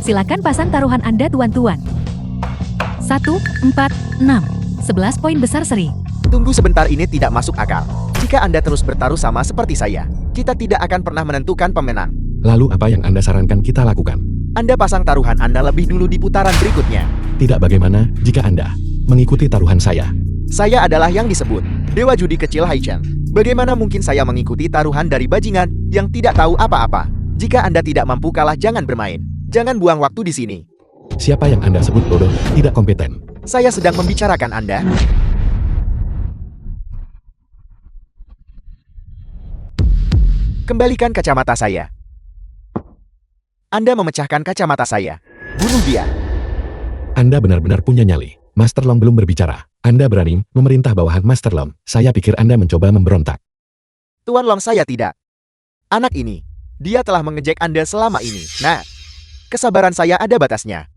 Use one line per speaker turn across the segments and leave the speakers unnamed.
Silakan pasang taruhan Anda tuan-tuan. 1, 4, 6. 11 poin besar seri.
Tunggu sebentar, ini tidak masuk akal. Jika Anda terus bertaruh sama seperti saya, kita tidak akan pernah menentukan pemenang.
Lalu apa yang Anda sarankan kita lakukan?
Anda pasang taruhan Anda lebih dulu di putaran berikutnya.
Tidak, bagaimana jika Anda mengikuti taruhan saya?
Saya adalah yang disebut Dewa Judi Kecil Haichen. Bagaimana mungkin saya mengikuti taruhan dari bajingan yang tidak tahu apa-apa? Jika Anda tidak mampu kalah, jangan bermain. Jangan buang waktu di sini.
Siapa yang Anda sebut bodoh, tidak kompeten?
Saya sedang membicarakan Anda. Kembalikan kacamata saya. Anda memecahkan kacamata saya. Bunuh dia.
Anda benar-benar punya nyali. Master Long belum berbicara. Anda berani memerintah bawahan Master Long. Saya pikir Anda mencoba memberontak.
Tuan Long, saya tidak. Anak ini, dia telah mengejek Anda selama ini. Nah, kesabaran saya ada batasnya.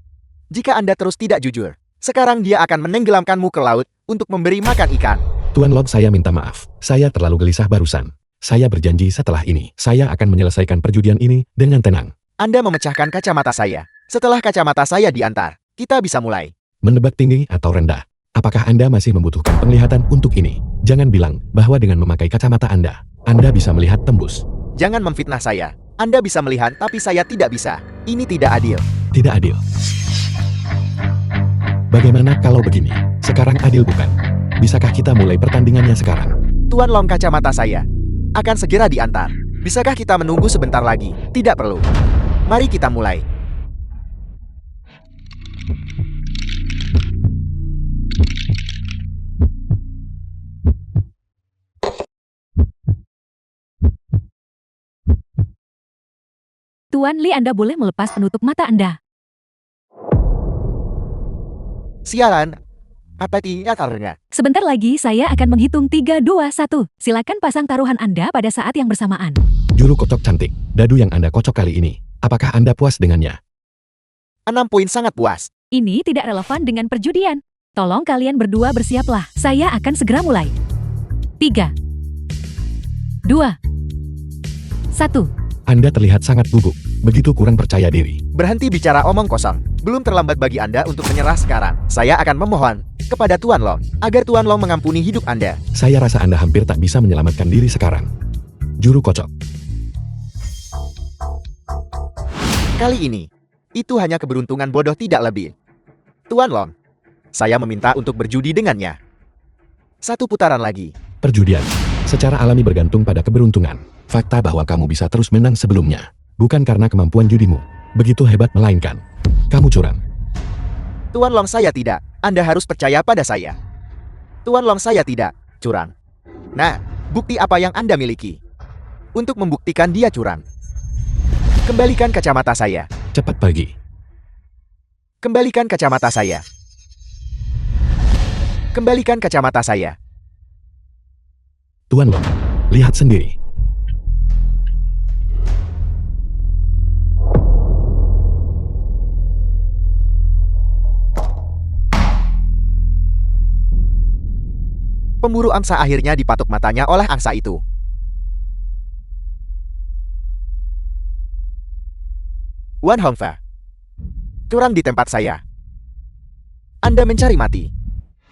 Jika Anda terus tidak jujur, sekarang dia akan menenggelamkanmu ke laut untuk memberi makan ikan.
Tuan Long, saya minta maaf. Saya terlalu gelisah barusan. Saya berjanji setelah ini, saya akan menyelesaikan perjudian ini dengan tenang.
Anda memecahkan kacamata saya. Setelah kacamata saya diantar, kita bisa mulai.
Menebak tinggi atau rendah? Apakah Anda masih membutuhkan penglihatan untuk ini? Jangan bilang bahwa dengan memakai kacamata Anda bisa melihat tembus.
Jangan memfitnah saya. Anda bisa melihat, tapi saya tidak bisa. Ini tidak adil.
Tidak adil. Bagaimana kalau begini? Sekarang adil bukan? Bisakah kita mulai pertandingannya sekarang?
Tuan Long, kacamata saya akan segera diantar. Bisakah kita menunggu sebentar lagi? Tidak perlu. Mari kita mulai.
Tuan Li, Anda boleh melepas penutup mata Anda.
Sialan. Apa karena?
Sebentar lagi saya akan menghitung 3, 2, 1. Silakan pasang taruhan Anda pada saat yang bersamaan.
Juru kocok cantik, dadu yang Anda kocok kali ini. Apakah Anda puas dengannya?
6 poin, sangat puas.
Ini tidak relevan dengan perjudian. Tolong kalian berdua bersiaplah. Saya akan segera mulai. 3, 2, 1.
Anda terlihat sangat gugup, begitu kurang percaya diri.
Berhenti bicara omong kosong. Belum terlambat bagi Anda untuk menyerah sekarang. Saya akan memohon kepada Tuan Long agar Tuan Long mengampuni hidup Anda.
Saya rasa Anda hampir tak bisa menyelamatkan diri sekarang. Juru kocok.
Kali ini, itu hanya keberuntungan bodoh, tidak lebih. Tuan Long, saya meminta untuk berjudi dengannya. 1 putaran lagi.
Perjudian secara alami bergantung pada keberuntungan. Fakta bahwa kamu bisa terus menang sebelumnya, bukan karena kemampuan judimu begitu hebat, melainkan kamu curang.
Tuan Long, saya tidak. Anda harus percaya pada saya. Tuan Long, saya tidak curang. Nah, bukti apa yang Anda miliki untuk membuktikan dia curang? Kembalikan kacamata saya.
Cepat pergi.
Kembalikan kacamata saya. Kembalikan kacamata saya.
Tuan Long, lihat sendiri.
Pemburu angsa akhirnya dipatuk matanya oleh angsa itu. Wan Hongfa, curang di tempat saya. Anda mencari mati.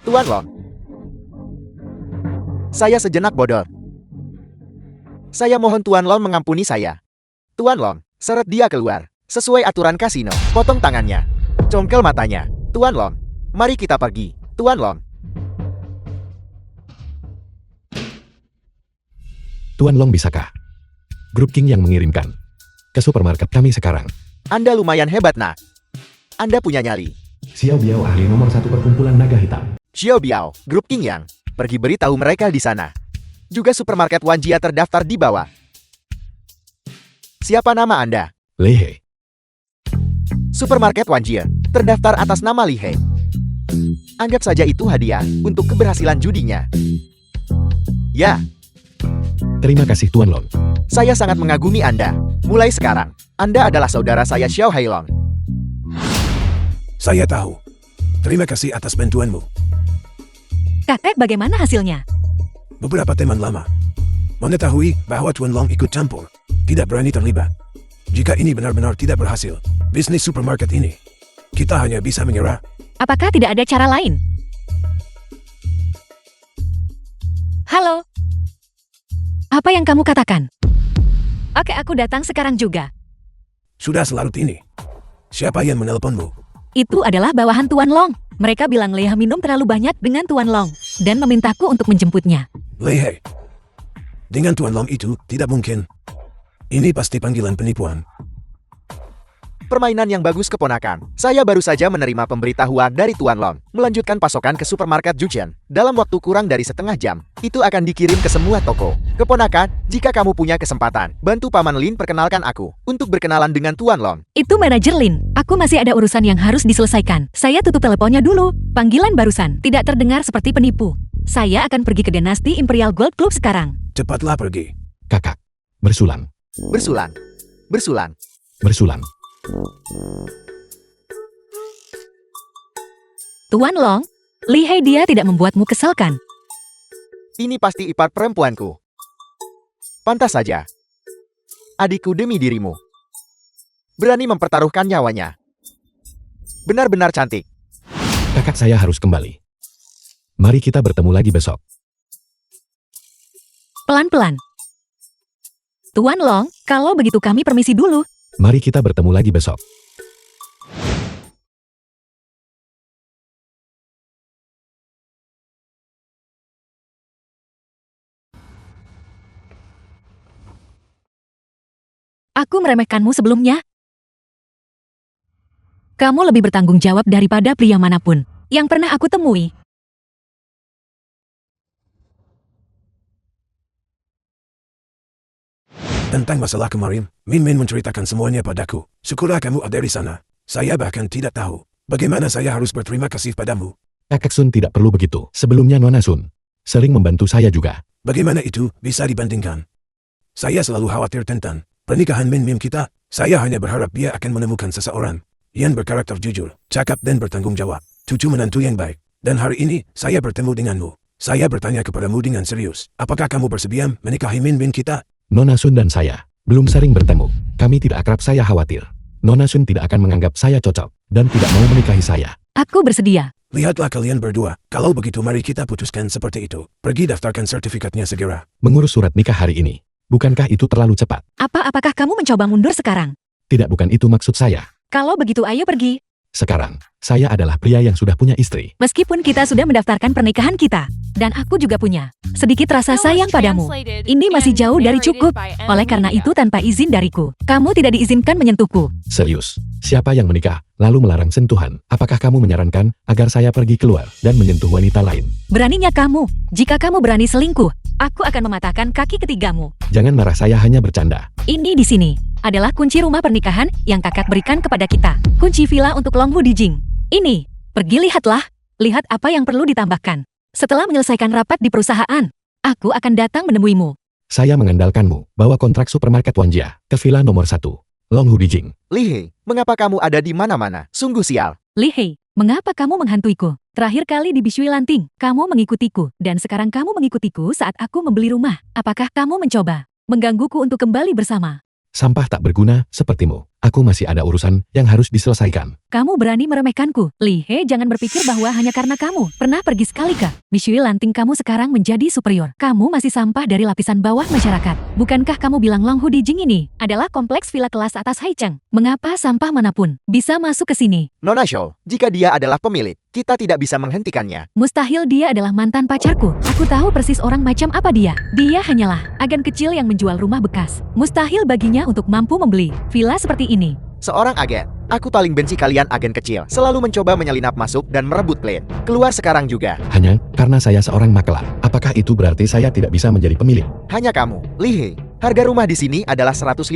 Tuan Long, saya sejenak bodoh. Saya mohon Tuan Long mengampuni saya. Tuan Long, seret dia keluar. Sesuai aturan kasino, potong tangannya. Congkel matanya. Tuan Long, mari kita pergi. Tuan Long.
Tuan Long, bisakah Grup King yang mengirimkan ke supermarket kami sekarang?
Anda lumayan hebat, nak. Anda punya nyali.
Xiao Biao, ahli nomor 1 perkumpulan naga hitam.
Xiao Biao, Grup King yang pergi beritahu mereka di sana. Juga supermarket Wanjia terdaftar di bawah. Siapa nama Anda?
Li He.
Supermarket Wanjia terdaftar atas nama Li He. Anggap saja itu hadiah untuk keberhasilan judinya. Ya.
Terima kasih Tuan Long.
Saya sangat mengagumi Anda. Mulai sekarang, Anda adalah saudara saya Xiao Hailong.
Saya tahu. Terima kasih atas bantuanmu.
Kakek, bagaimana hasilnya?
Beberapa teman lama mengetahui bahwa Tuan Long ikut campur, tidak berani terlibat. Jika ini benar-benar tidak berhasil, bisnis supermarket ini. Kita hanya bisa mengira.
Apakah tidak ada cara lain? Halo? Apa yang kamu katakan? Oke, aku datang sekarang juga.
Sudah selarut ini. Siapa yang menelponmu?
Itu adalah bawahan Tuan Long. Mereka bilang Leah minum terlalu banyak dengan Tuan Long dan memintaku untuk menjemputnya.
Lehe. Dengan Tuan Long itu, tidak mungkin. Ini pasti panggilan penipuan.
Permainan yang bagus keponakan. Saya baru saja menerima pemberitahuan dari Tuan Long. Melanjutkan pasokan ke supermarket Juchen. Dalam waktu kurang dari setengah jam. Itu akan dikirim ke semua toko. Keponakan, jika kamu punya kesempatan, bantu Paman Lin perkenalkan aku. Untuk berkenalan dengan Tuan Long.
Itu manajer Lin. Aku masih ada urusan yang harus diselesaikan. Saya tutup teleponnya dulu. Panggilan barusan. Tidak terdengar seperti penipu. Saya akan pergi ke Dinasti Imperial Gold Club sekarang.
Cepatlah pergi.
Kakak. Bersulan.
Bersulan. Bersulan.
Bersulan.
Tuan Long, Li Hei dia tidak membuatmu kesal kan?
Ini pasti ipar perempuanku. Pantas saja. Adikku demi dirimu. Berani mempertaruhkan nyawanya. Benar-benar cantik.
Kakak saya harus kembali. Mari kita bertemu lagi besok.
Pelan-pelan. Tuan Long, kalau begitu kami permisi dulu.
Mari kita bertemu lagi besok.
Aku meremehkanmu sebelumnya. Kamu lebih bertanggung jawab daripada pria manapun yang pernah aku temui.
Tentang masalah kemarin, Min Min menceritakan semuanya padaku. Syukurlah kamu ada di sana. Saya bahkan tidak tahu bagaimana saya harus berterima kasih padamu.
Kakak Sun tidak perlu begitu. Sebelumnya Nona Sun sering membantu saya juga.
Bagaimana itu bisa dibandingkan? Saya selalu khawatir tentang pernikahan Min Min kita. Saya hanya berharap dia akan menemukan seseorang yang berkarakter jujur, cakap dan bertanggung jawab. Cucu menantu yang baik. Dan hari ini, saya bertemu denganmu. Saya bertanya kepadamu dengan serius. Apakah kamu bersedia menikahi Min Min kita?
Nona Sun dan saya belum sering bertemu. Kami tidak akrab, saya khawatir. Nona Sun tidak akan menganggap saya cocok dan tidak mau menikahi saya.
Aku bersedia.
Lihatlah kalian berdua. Kalau begitu mari kita putuskan seperti itu. Pergi daftarkan sertifikatnya segera.
Mengurus surat nikah hari ini. Bukankah itu terlalu cepat?
Apakah kamu mencoba mundur sekarang?
Tidak, bukan itu maksud saya.
Kalau begitu ayo pergi.
Sekarang, saya adalah pria yang sudah punya istri.
Meskipun kita sudah mendaftarkan pernikahan kita, dan aku juga punya sedikit rasa sayang padamu. Ini masih jauh dari cukup. Oleh karena itu tanpa izin dariku, kamu tidak diizinkan menyentuhku.
Serius, siapa yang menikah, lalu melarang sentuhan? Apakah kamu menyarankan agar saya pergi keluar dan menyentuh wanita lain?
Beraninya kamu. Jika kamu berani selingkuh, aku akan mematahkan kaki ketigamu.
Jangan marah, saya hanya bercanda.
Ini di sini adalah kunci rumah pernikahan yang kakak berikan kepada kita. Kunci villa untuk Long Hu Dijing. Ini, pergi lihatlah. Lihat apa yang perlu ditambahkan. Setelah menyelesaikan rapat di perusahaan, aku akan datang menemuimu.
Saya mengandalkanmu. Bawa kontrak supermarket Wanjia ke villa nomor 1, Long Hu Dijing.
Li Hei, mengapa kamu ada di mana-mana? Sungguh sial.
Li Hei, mengapa kamu menghantuiku? Terakhir kali di Bishui Lanting, kamu mengikutiku. Dan sekarang kamu mengikutiku saat aku membeli rumah. Apakah kamu mencoba menggangguku untuk kembali bersama?
Sampah tak berguna sepertimu. Aku masih ada urusan yang harus diselesaikan.
Kamu berani meremehkanku. Li Hei, jangan berpikir bahwa hanya karena kamu pernah pergi sekali ke Bishui Lanting kamu sekarang menjadi superior. Kamu masih sampah dari lapisan bawah masyarakat. Bukankah kamu bilang Long Hu Dijing ini adalah kompleks villa kelas atas Haicheng? Mengapa sampah manapun bisa masuk ke sini?
Nona Shou, jika dia adalah pemilik, kita tidak bisa menghentikannya.
Mustahil, dia adalah mantan pacarku. Aku tahu persis orang macam apa dia. Dia hanyalah agen kecil yang menjual rumah bekas. Mustahil baginya untuk mampu membeli villa seperti ini.
Seorang agen. Aku paling benci kalian agen kecil. Selalu mencoba menyelinap masuk dan merebut klien. Keluar sekarang juga.
Hanya karena saya seorang makelar. Apakah itu berarti saya tidak bisa menjadi pemilik?
Hanya kamu, Li Hei. Harga rumah di sini adalah 150.000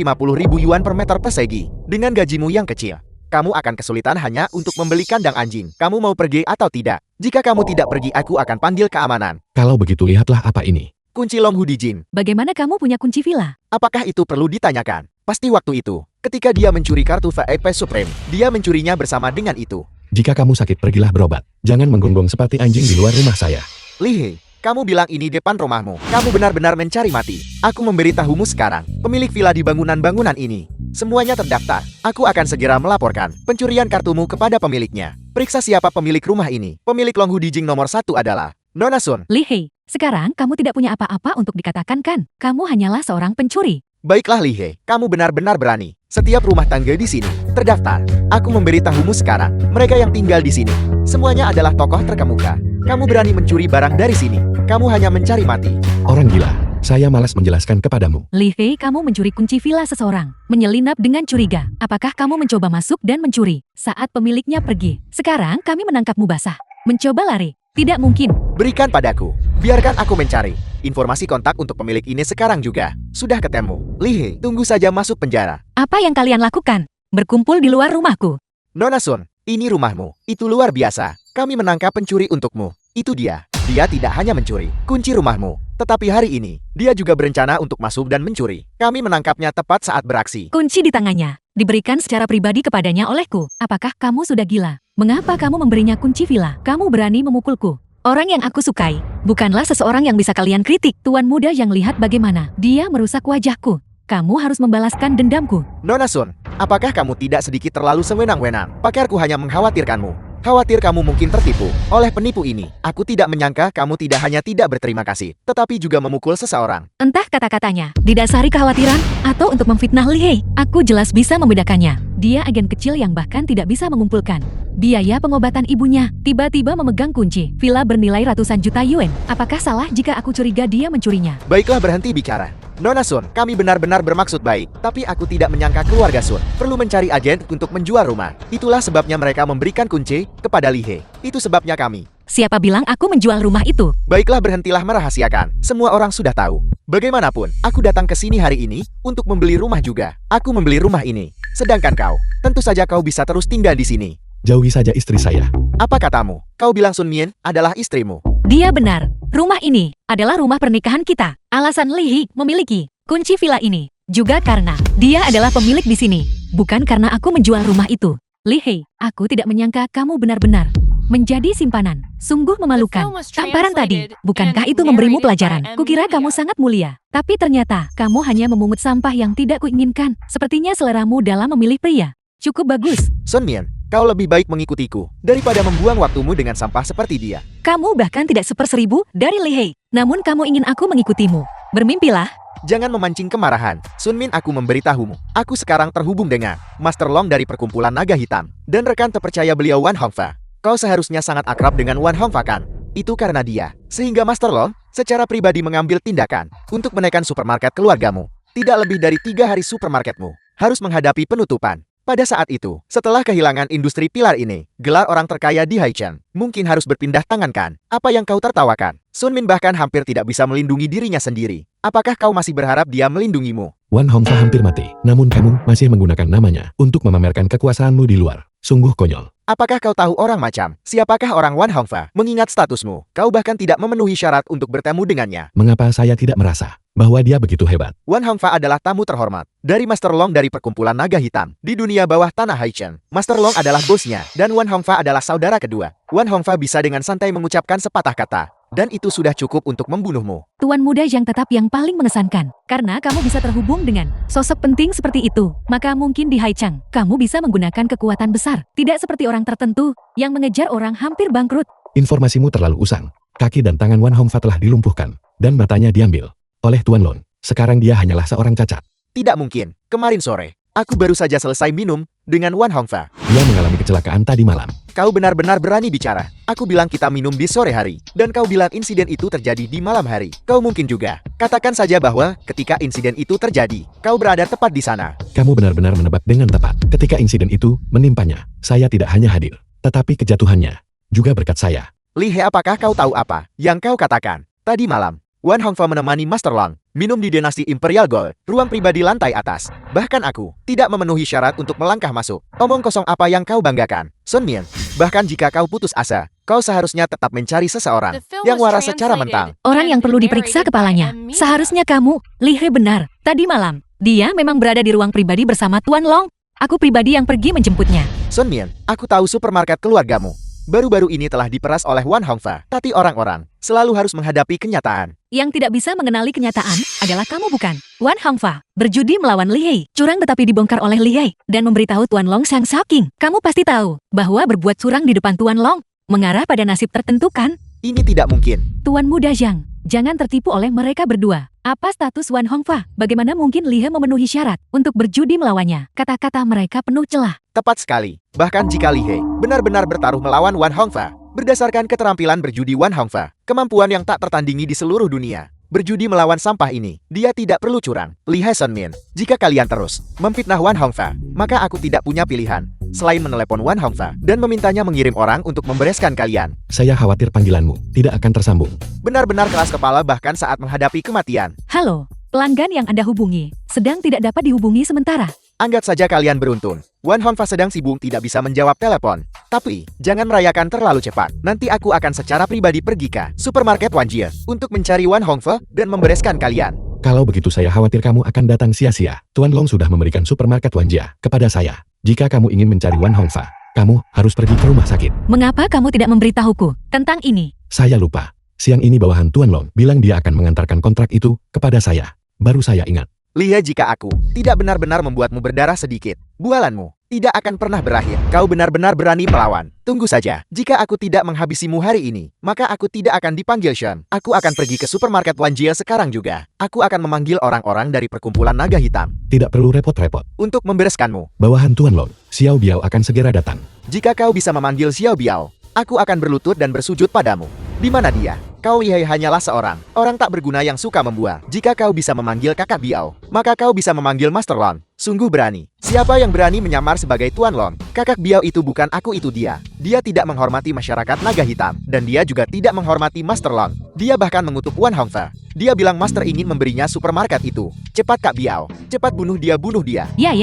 yuan per meter persegi. Dengan gajimu yang kecil, kamu akan kesulitan hanya untuk membeli kandang anjing. Kamu mau pergi atau tidak? Jika kamu tidak pergi, aku akan panggil keamanan.
Kalau begitu lihatlah apa ini.
Kunci Long Hu Dijing.
Bagaimana kamu punya kunci villa?
Apakah itu perlu ditanyakan? Pasti waktu itu, ketika dia mencuri kartu VIP Supreme, dia mencurinya bersama dengan itu.
Jika kamu sakit, pergilah berobat. Jangan menggonggong seperti anjing di luar rumah saya.
Li Hei, kamu bilang ini depan rumahmu. Kamu benar-benar mencari mati. Aku memberitahumu sekarang, pemilik villa di bangunan-bangunan ini Semuanya terdaftar. Aku akan segera melaporkan pencurian kartumu kepada pemiliknya. Periksa siapa pemilik rumah ini. Pemilik Long Hudijing nomor 1 adalah Nona Sun.
Li Hei, sekarang kamu tidak punya apa-apa untuk dikatakan kan? Kamu hanyalah seorang pencuri.
Baiklah Li Hei, kamu benar-benar berani. Setiap rumah tangga di sini terdaftar. Aku memberitahumu sekarang, mereka yang tinggal di sini semuanya adalah tokoh terkemuka. Kamu berani mencuri barang dari sini. Kamu hanya mencari mati.
Orang gila, saya malas menjelaskan kepadamu.
Li Hei, kamu mencuri kunci villa seseorang. Menyelinap dengan curiga. Apakah kamu mencoba masuk dan mencuri saat pemiliknya pergi? Sekarang kami menangkapmu basah. Mencoba lari? Tidak mungkin.
Berikan padaku. Biarkan aku mencari. Informasi kontak untuk pemilik ini sekarang juga. Sudah ketemu. Li Hei, tunggu saja masuk penjara.
Apa yang kalian lakukan? Berkumpul di luar rumahku.
Nona Sun, ini rumahmu. Itu luar biasa. Kami menangkap pencuri untukmu. Itu dia. Dia tidak hanya mencuri kunci rumahmu, tetapi hari ini dia juga berencana untuk masuk dan mencuri. Kami menangkapnya tepat saat beraksi.
Kunci di tangannya. Diberikan secara pribadi kepadanya olehku. Apakah kamu sudah gila? Mengapa kamu memberinya kunci villa? Kamu berani memukulku. Orang yang aku sukai bukanlah seseorang yang bisa kalian kritik. Tuan muda yang lihat bagaimana dia merusak wajahku. Kamu harus membalaskan dendamku.
Nona Sun, apakah kamu tidak sedikit terlalu sewenang-wenang? Pakarku hanya mengkhawatirkanmu. Khawatir kamu mungkin tertipu oleh penipu ini. Aku tidak menyangka kamu tidak hanya tidak berterima kasih, tetapi juga memukul seseorang.
Entah kata-katanya didasari kekhawatiran atau untuk memfitnah Li Hei. Aku jelas bisa membedakannya. Dia agen kecil yang bahkan tidak bisa mengumpulkan biaya pengobatan ibunya. Tiba-tiba memegang kunci villa bernilai ratusan juta yuan. Apakah salah jika aku curiga dia mencurinya?
Baiklah, berhenti bicara. Nona Sun, kami benar-benar bermaksud baik, tapi aku tidak menyangka keluarga Sun perlu mencari agen untuk menjual rumah. Itulah sebabnya mereka memberikan kunci kepada Li Hei. Itu sebabnya kami.
Siapa bilang aku menjual rumah itu?
Baiklah, berhentilah merahasiakan. Semua orang sudah tahu. Bagaimanapun, aku datang ke sini hari ini untuk membeli rumah juga. Aku membeli rumah ini. Sedangkan kau, tentu saja kau bisa terus tinggal di sini.
Jauhi saja istri saya.
Apa katamu? Kau bilang Sun Mian adalah istrimu.
Dia benar. Rumah ini adalah rumah pernikahan kita. Alasan Li Hei memiliki kunci villa ini juga karena dia adalah pemilik di sini, bukan karena aku menjual rumah itu. Li Hei, aku tidak menyangka kamu benar-benar menjadi simpanan. Sungguh memalukan. Tamparan tadi, bukankah itu memberimu pelajaran? Kukira kamu sangat mulia, tapi ternyata kamu hanya memungut sampah yang tidak kuinginkan. Sepertinya seleramu dalam memilih pria cukup bagus.
Sun Mian, kau lebih baik mengikutiku daripada membuang waktumu dengan sampah seperti dia.
Kamu bahkan tidak 1/1000 dari Li Hei, namun kamu ingin aku mengikutimu. Bermimpilah.
Jangan memancing kemarahan. Sun Min, aku memberitahumu. Aku sekarang terhubung dengan Master Long dari Perkumpulan Naga Hitam dan rekan terpercaya beliau Wan Hongfa. Kau seharusnya sangat akrab dengan Wan Hongfa kan? Itu karena dia, sehingga Master Long secara pribadi mengambil tindakan untuk menekan supermarket keluargamu. Tidak lebih dari 3 hari supermarketmu harus menghadapi penutupan. Pada saat itu, setelah kehilangan industri pilar ini, gelar orang terkaya di Haicheng mungkin harus berpindah tangan kan? Apa yang kau tertawakan? Sun Min bahkan hampir tidak bisa melindungi dirinya sendiri. Apakah kau masih berharap dia melindungimu?
Wan Hongfa hampir mati, namun kamu masih menggunakan namanya untuk memamerkan kekuasaanmu di luar. Sungguh konyol.
Apakah kau tahu orang macam? Siapakah orang Wan Hongfa? Mengingat statusmu, kau bahkan tidak memenuhi syarat untuk bertemu dengannya.
Mengapa saya tidak merasa bahwa dia begitu hebat?
Wan Hongfa adalah tamu terhormat dari Master Long dari Perkumpulan Naga Hitam di dunia bawah tanah Haicheng. Master Long adalah bosnya dan Wan Hongfa adalah saudara kedua. Wan Hongfa bisa dengan santai mengucapkan sepatah kata, dan itu sudah cukup untuk membunuhmu.
Tuan muda yang tetap yang paling mengesankan. Karena kamu bisa terhubung dengan sosok penting seperti itu, maka mungkin di Haicheng kamu bisa menggunakan kekuatan besar. Tidak seperti orang tertentu yang mengejar orang hampir bangkrut.
Informasimu terlalu usang. Kaki dan tangan Wan Hongfa telah dilumpuhkan, dan matanya diambil oleh Tuan Lon. Sekarang dia hanyalah seorang cacat.
Tidak mungkin. Kemarin sore, aku baru saja selesai minum dengan Wan Hongfa.
Dia mengalami kecelakaan tadi malam.
Kau benar-benar berani bicara. Aku bilang kita minum di sore hari, dan kau bilang insiden itu terjadi di malam hari. Kau mungkin juga. Katakan saja bahwa ketika insiden itu terjadi, kau berada tepat di sana.
Kamu benar-benar menebak dengan tepat. Ketika insiden itu menimpanya, saya tidak hanya hadir, tetapi kejatuhannya juga berkat saya.
Li Hei, apakah kau tahu apa yang kau katakan? Tadi malam, Wan Hongfa menemani Master Long minum di Dinasti Imperial Gold, ruang pribadi lantai atas. Bahkan aku tidak memenuhi syarat untuk melangkah masuk. Omong kosong apa yang kau banggakan, Sun Mian? Bahkan jika kau putus asa, kau seharusnya tetap mencari seseorang yang waras secara mentang.
Orang yang perlu diperiksa kepalanya. Seharusnya kamu, Li Hei benar. Tadi malam, dia memang berada di ruang pribadi bersama Tuan Long. Aku pribadi yang pergi menjemputnya.
Sun Mian, aku tahu supermarket keluargamu baru-baru ini telah diperas oleh Wan Hongfa. Tapi orang-orang selalu harus menghadapi kenyataan.
Yang tidak bisa mengenali kenyataan adalah kamu bukan. Wan Hongfa berjudi melawan Li Hei. Curang tetapi dibongkar oleh Li Hei dan memberitahu Tuan Long sang Shaking. Kamu pasti tahu bahwa berbuat curang di depan Tuan Long mengarah pada nasib tertentu kan?
Ini tidak mungkin.
Tuan Muda Zhang, jangan tertipu oleh mereka berdua. Apa status Wan Hongfa? Bagaimana mungkin Li He memenuhi syarat untuk berjudi melawannya? Kata-kata mereka penuh celah.
Tepat sekali. Bahkan jika Li He benar-benar bertaruh melawan Wan Hongfa, berdasarkan keterampilan berjudi Wan Hongfa, kemampuan yang tak tertandingi di seluruh dunia, berjudi melawan sampah ini, dia tidak perlu curang. Li He Senmin, jika kalian terus memfitnah Wan Hongfa, maka aku tidak punya pilihan selain menelepon Wan Hongfa dan memintanya mengirim orang untuk membereskan kalian.
Saya khawatir panggilanmu tidak akan tersambung.
Benar-benar keras kepala bahkan saat menghadapi kematian.
Halo, pelanggan yang Anda hubungi sedang tidak dapat dihubungi sementara.
Anggap saja kalian beruntung. Wan Hongfa sedang sibuk tidak bisa menjawab telepon. Tapi, jangan merayakan terlalu cepat. Nanti aku akan secara pribadi pergi ke supermarket Wanjie untuk mencari Wan Hongfa dan membereskan kalian.
Kalau begitu saya khawatir kamu akan datang sia-sia. Tuan Long sudah memberikan supermarket Wanjia kepada saya. Jika kamu ingin mencari Wan Hongfa, kamu harus pergi ke rumah sakit.
Mengapa kamu tidak memberitahuku tentang ini?
Saya lupa. Siang ini bawahan Tuan Long bilang dia akan mengantarkan kontrak itu kepada saya. Baru saya ingat.
Lihat, jika aku tidak benar-benar membuatmu berdarah sedikit, bualanmu tidak akan pernah berakhir. Kau benar-benar berani melawan. Tunggu saja. Jika aku tidak menghabisimu hari ini, maka aku tidak akan dipanggil Shen. Aku akan pergi ke supermarket Wanjie sekarang juga. Aku akan memanggil orang-orang dari perkumpulan naga hitam
Tidak perlu repot-repot.
untuk membereskanmu.
Bawahan Tuan Long, Xiao Biao akan segera datang.
Jika kau bisa memanggil Xiao Biao, aku akan berlutut dan bersujud padamu. Di mana dia? Kau Li Hei hanyalah seorang orang tak berguna yang suka membual. Jika kau bisa memanggil kakak Biao, maka kau bisa memanggil Master Lon. Sungguh berani. Siapa yang berani menyamar sebagai Tuan Lon? Kakak Biao itu bukan aku, itu dia. Dia tidak menghormati masyarakat naga hitam. Dan dia juga tidak menghormati Master Lon. Dia bahkan mengutuk Wan Hongfa. Dia bilang Master ingin memberinya supermarket itu. Cepat Kak Biao. Cepat bunuh dia, bunuh dia.
Ya,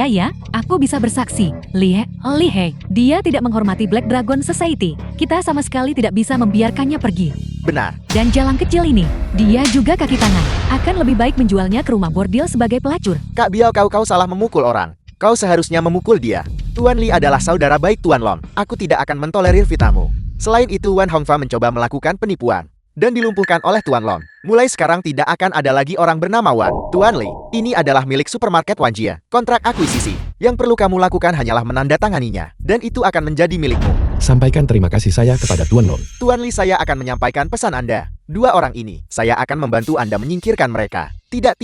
aku bisa bersaksi. Li Hei, dia tidak menghormati Black Dragon Society. Kita sama sekali tidak bisa membiarkannya pergi.
Benar.
Dan jalan kecil ini, dia juga kaki tangan. Akan lebih baik menjualnya ke rumah bordil sebagai pelacur.
Kak Biao, kau salah memukul orang. Kau seharusnya memukul dia. Tuan Li adalah saudara baik Tuan Lon. Aku tidak akan mentolerir fitnahmu. Selain itu, Wan Hongfa mencoba melakukan penipuan dan dilumpuhkan oleh Tuan Lon. Mulai sekarang tidak akan ada lagi orang bernama Wan. Tuan Li, ini adalah milik supermarket Wanjie. Kontrak akuisisi. Yang perlu kamu lakukan hanyalah menandatanganinya. Dan itu akan menjadi milikmu.
Sampaikan terima kasih saya kepada Tuan Long.
Tuan Li, saya akan menyampaikan pesan Anda. Dua orang ini, saya akan membantu Anda menyingkirkan mereka. Tidak.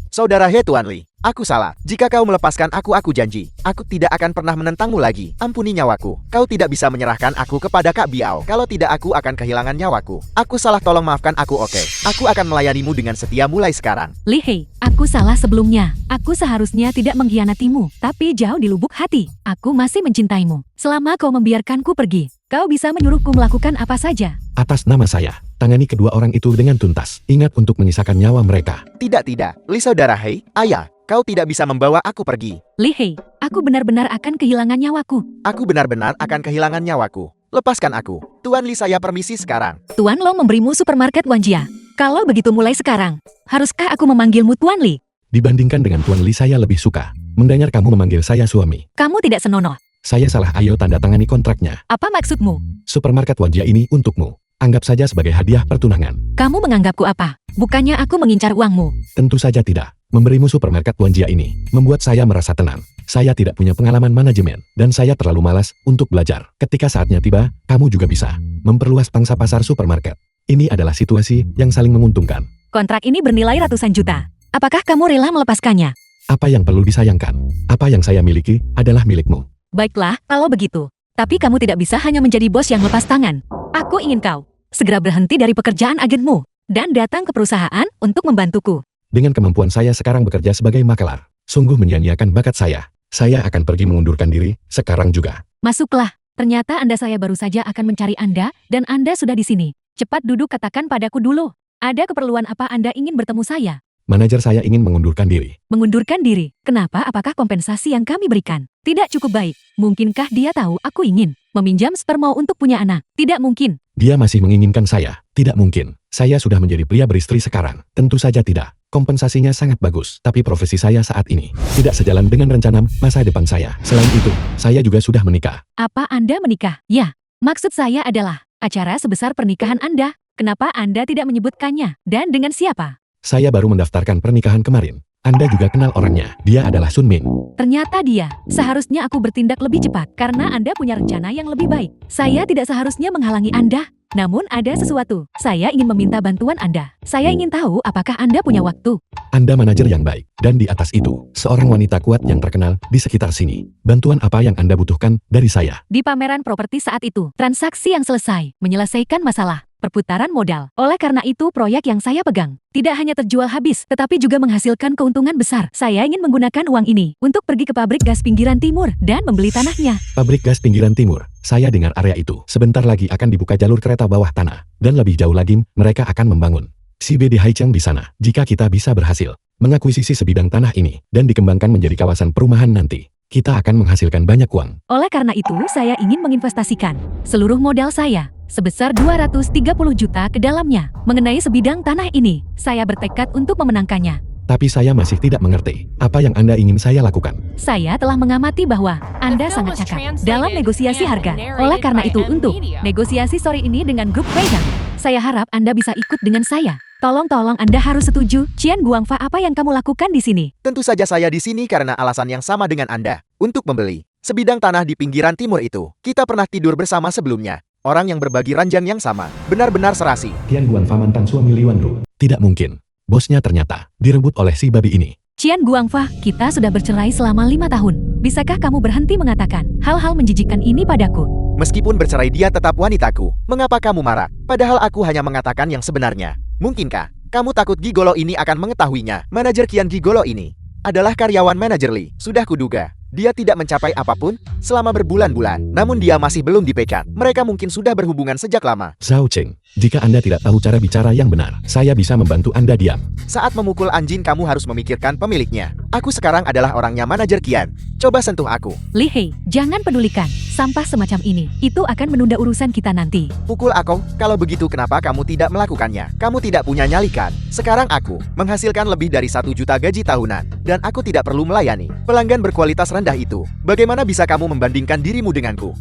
Saudara He Tuan Li, aku salah. Jika kau melepaskan aku janji, aku tidak akan pernah menentangmu lagi. Ampuni nyawaku. Kau tidak bisa menyerahkan aku kepada Kak Biao. Kalau tidak, aku akan kehilangan nyawaku. Aku salah, tolong maafkan aku, oke? Aku akan melayanimu dengan setia mulai sekarang.
Li Hei, aku salah sebelumnya. Aku seharusnya tidak mengkhianatimu, tapi jauh di lubuk hati, aku masih mencintaimu. Selama kau membiarkanku pergi, kau bisa menyuruhku melakukan apa saja.
Atas nama saya, tangani kedua orang itu dengan tuntas. Ingat untuk menyisakan nyawa mereka.
Tidak. Li saudara Hei, ayah, kau tidak bisa membawa aku pergi.
Li Hei, aku benar-benar akan kehilangan nyawaku.
Aku benar-benar akan kehilangan nyawaku. Lepaskan aku. Tuan Li, saya permisi sekarang.
Tuan Long memberimu supermarket Wanjia. Kalau begitu mulai sekarang, haruskah aku memanggilmu Tuan Li?
Dibandingkan dengan Tuan Li, saya lebih suka mendengar kamu memanggil saya suami.
Kamu tidak senonoh.
Saya salah, ayo tanda tangani kontraknya.
Apa maksudmu?
Supermarket Wanjia ini untukmu. Anggap saja sebagai hadiah pertunangan.
Kamu menganggapku apa? Bukannya aku mengincar uangmu.
Tentu saja tidak. Memberimu supermarket Wanjia ini membuat saya merasa tenang. Saya tidak punya pengalaman manajemen, dan saya terlalu malas untuk belajar. Ketika saatnya tiba, kamu juga bisa memperluas pangsa pasar supermarket. Ini adalah situasi yang saling menguntungkan.
Kontrak ini bernilai ratusan juta. Apakah kamu rela melepaskannya?
Apa yang perlu disayangkan? Apa yang saya miliki adalah milikmu.
Baiklah, kalau begitu. Tapi kamu tidak bisa hanya menjadi bos yang lepas tangan. Aku ingin kau segera berhenti dari pekerjaan agenmu dan datang ke perusahaan untuk membantuku.
Dengan kemampuan saya sekarang bekerja sebagai makelar, sungguh menyia-nyiakan bakat saya. Saya akan pergi mengundurkan diri sekarang juga.
Masuklah. Ternyata saya baru saja akan mencari Anda dan Anda sudah di sini. Cepat duduk, katakan padaku dulu. Ada keperluan apa Anda ingin bertemu saya?
Manajer saya ingin mengundurkan diri.
Mengundurkan diri? Kenapa? Apakah kompensasi yang kami berikan tidak cukup baik? Mungkinkah dia tahu aku ingin meminjam sperma untuk punya anak? Tidak mungkin.
Dia masih menginginkan saya. Tidak mungkin. Saya sudah menjadi pria beristri sekarang. Tentu saja tidak. Kompensasinya sangat bagus, tapi profesi saya saat ini tidak sejalan dengan rencana masa depan saya. Selain itu, saya juga sudah menikah.
Apa Anda menikah? Ya. Maksud saya adalah, acara sebesar pernikahan Anda, kenapa Anda tidak menyebutkannya? Dan dengan siapa?
Saya baru mendaftarkan pernikahan kemarin. Anda juga kenal orangnya. Dia adalah Sun Min.
Ternyata dia. Seharusnya aku bertindak lebih cepat, karena Anda punya rencana yang lebih baik. Saya tidak seharusnya menghalangi Anda. Namun ada sesuatu. Saya ingin meminta bantuan Anda. Saya ingin tahu apakah Anda punya waktu.
Anda manajer yang baik. Dan di atas itu, seorang wanita kuat yang terkenal di sekitar sini. Bantuan apa yang Anda butuhkan dari saya?
Di pameran properti saat itu, transaksi yang selesai, menyelesaikan masalah, perputaran modal. Oleh karena itu proyek yang saya pegang, tidak hanya terjual habis, tetapi juga menghasilkan keuntungan besar. Saya ingin menggunakan uang ini untuk pergi ke pabrik gas pinggiran timur dan membeli tanahnya.
Pabrik gas pinggiran timur. Saya dengar area itu. Sebentar lagi akan dibuka jalur kereta bawah tanah. Dan lebih jauh lagi, mereka akan membangun CBD Haicheng di sana. Jika kita bisa berhasil mengakuisisi sebidang tanah ini dan dikembangkan menjadi kawasan perumahan nanti, kita akan menghasilkan banyak uang.
Oleh karena itu, saya ingin menginvestasikan seluruh modal saya sebesar 230 juta ke dalamnya. Mengenai sebidang tanah ini, saya bertekad untuk memenangkannya.
Tapi saya masih tidak mengerti apa yang Anda ingin saya lakukan.
Saya telah mengamati bahwa Anda sangat cakap dalam negosiasi harga. Oleh karena itu, untuk negosiasi sore ini dengan grup Weigang, saya harap Anda bisa ikut dengan saya. Tolong Anda harus setuju. Qian Guangfa, apa yang kamu lakukan di sini?
Tentu saja saya di sini karena alasan yang sama dengan Anda. Untuk membeli sebidang tanah di pinggiran timur itu. Kita pernah tidur bersama sebelumnya. Orang yang berbagi ranjang yang sama. Benar-benar serasi.
Tian Guanfa mantan suami Li Wanru. Tidak mungkin. Bosnya ternyata direbut oleh si babi ini.
Qian Guangfa, kita sudah bercerai selama 5 tahun. Bisakah kamu berhenti mengatakan hal-hal menjijikkan ini padaku?
Meskipun bercerai dia tetap wanitaku. Mengapa kamu marah? Padahal aku hanya mengatakan yang sebenarnya. Mungkinkah kamu takut gigolo ini akan mengetahuinya? Manajer Qian Gigolo ini adalah karyawan manajer Li. Sudah kuduga. Dia tidak mencapai apapun selama berbulan-bulan. Namun dia masih belum dipecat. Mereka mungkin sudah berhubungan sejak lama.
Zhao Cheng, jika Anda tidak tahu cara bicara yang benar, saya bisa membantu Anda diam.
Saat memukul anjing kamu harus memikirkan pemiliknya. Aku sekarang adalah orangnya manajer Qian. Coba sentuh aku.
Li Hei, jangan pedulikan. Sampah semacam ini, itu akan menunda urusan kita nanti.
Pukul aku, kalau begitu kenapa kamu tidak melakukannya? Kamu tidak punya nyali kan? Sekarang aku menghasilkan lebih dari 1 juta gaji tahunan. Dan aku tidak perlu melayani pelanggan berkualitas rendah itu. Bagaimana bisa kamu membandingkan dirimu denganku?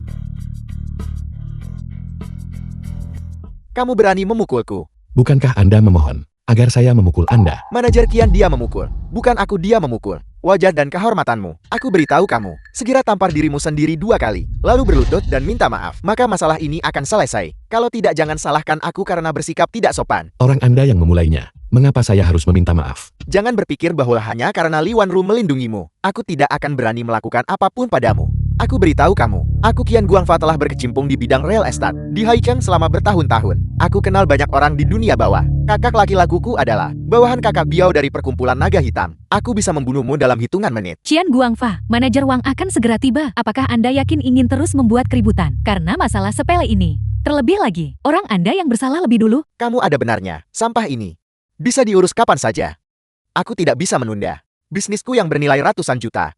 Kamu berani memukulku.
Bukankah Anda memohon agar saya memukul Anda?
Manajer Qian dia memukul. Bukan aku dia memukul. Wajah dan kehormatanmu. Aku beritahu kamu. Segera tampar dirimu sendiri 2 kali. Lalu berlutut dan minta maaf. Maka masalah ini akan selesai. Kalau tidak jangan salahkan aku karena bersikap tidak sopan.
Orang Anda yang memulainya. Mengapa saya harus meminta maaf?
Jangan berpikir bahwa hanya karena Li Wanru melindungimu, aku tidak akan berani melakukan apapun padamu. Aku beritahu kamu, aku Qian Guangfa telah berkecimpung di bidang real estate di Haicheng selama bertahun-tahun. Aku kenal banyak orang di dunia bawah. Kakak laki-lakuku adalah bawahan kakak Biao dari perkumpulan naga hitam. Aku bisa membunuhmu dalam hitungan menit.
Qian Guangfa, manajer Wang akan segera tiba. Apakah Anda yakin ingin terus membuat keributan karena masalah sepele ini? Terlebih lagi, orang Anda yang bersalah lebih dulu.
Kamu ada benarnya, sampah ini bisa diurus kapan saja. Aku tidak bisa menunda bisnisku yang bernilai ratusan juta.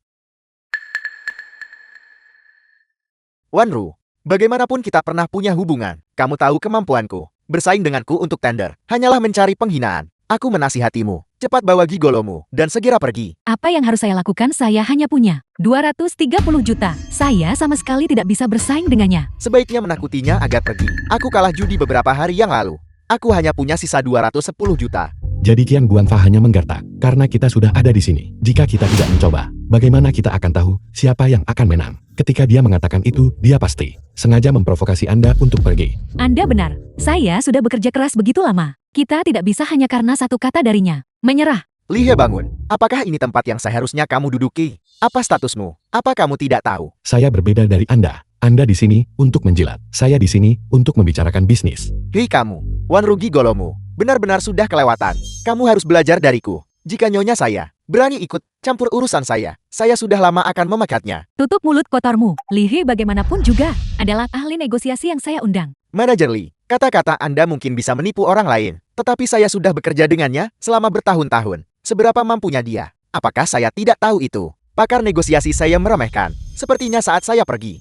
Wanru, bagaimanapun kita pernah punya hubungan. Kamu tahu kemampuanku. Bersaing denganku untuk tender hanyalah mencari penghinaan. Aku menasihatimu, cepat bawa gigolomu dan segera pergi.
Apa yang harus saya lakukan? Saya hanya punya 230 juta. Saya sama sekali tidak bisa bersaing dengannya.
Sebaiknya menakutinya agar pergi. Aku kalah judi beberapa hari yang lalu. Aku hanya punya sisa 210 juta.
Jadi Qian Guangfa hanya menggertak, karena kita sudah ada di sini. Jika kita tidak mencoba, bagaimana kita akan tahu siapa yang akan menang? Ketika dia mengatakan itu, dia pasti sengaja memprovokasi Anda untuk pergi.
Anda benar. Saya sudah bekerja keras begitu lama. Kita tidak bisa hanya karena satu kata darinya. Menyerah.
Li He bangun. Apakah ini tempat yang seharusnya kamu duduki? Apa statusmu? Apa kamu tidak tahu?
Saya berbeda dari Anda. Anda di sini untuk menjilat. Saya di sini untuk membicarakan bisnis.
Hei kamu, Wanru gigolomu. Benar-benar sudah kelewatan. Kamu harus belajar dariku. Jika nyonya saya berani ikut campur urusan saya sudah lama akan memakatnya.
Tutup mulut kotormu. Li He bagaimanapun juga adalah ahli negosiasi yang saya undang.
Manajer Li, kata-kata Anda mungkin bisa menipu orang lain. Tetapi saya sudah bekerja dengannya selama bertahun-tahun. Seberapa mampunya dia? Apakah saya tidak tahu itu? Pakar negosiasi saya meremehkan. Sepertinya saat saya pergi,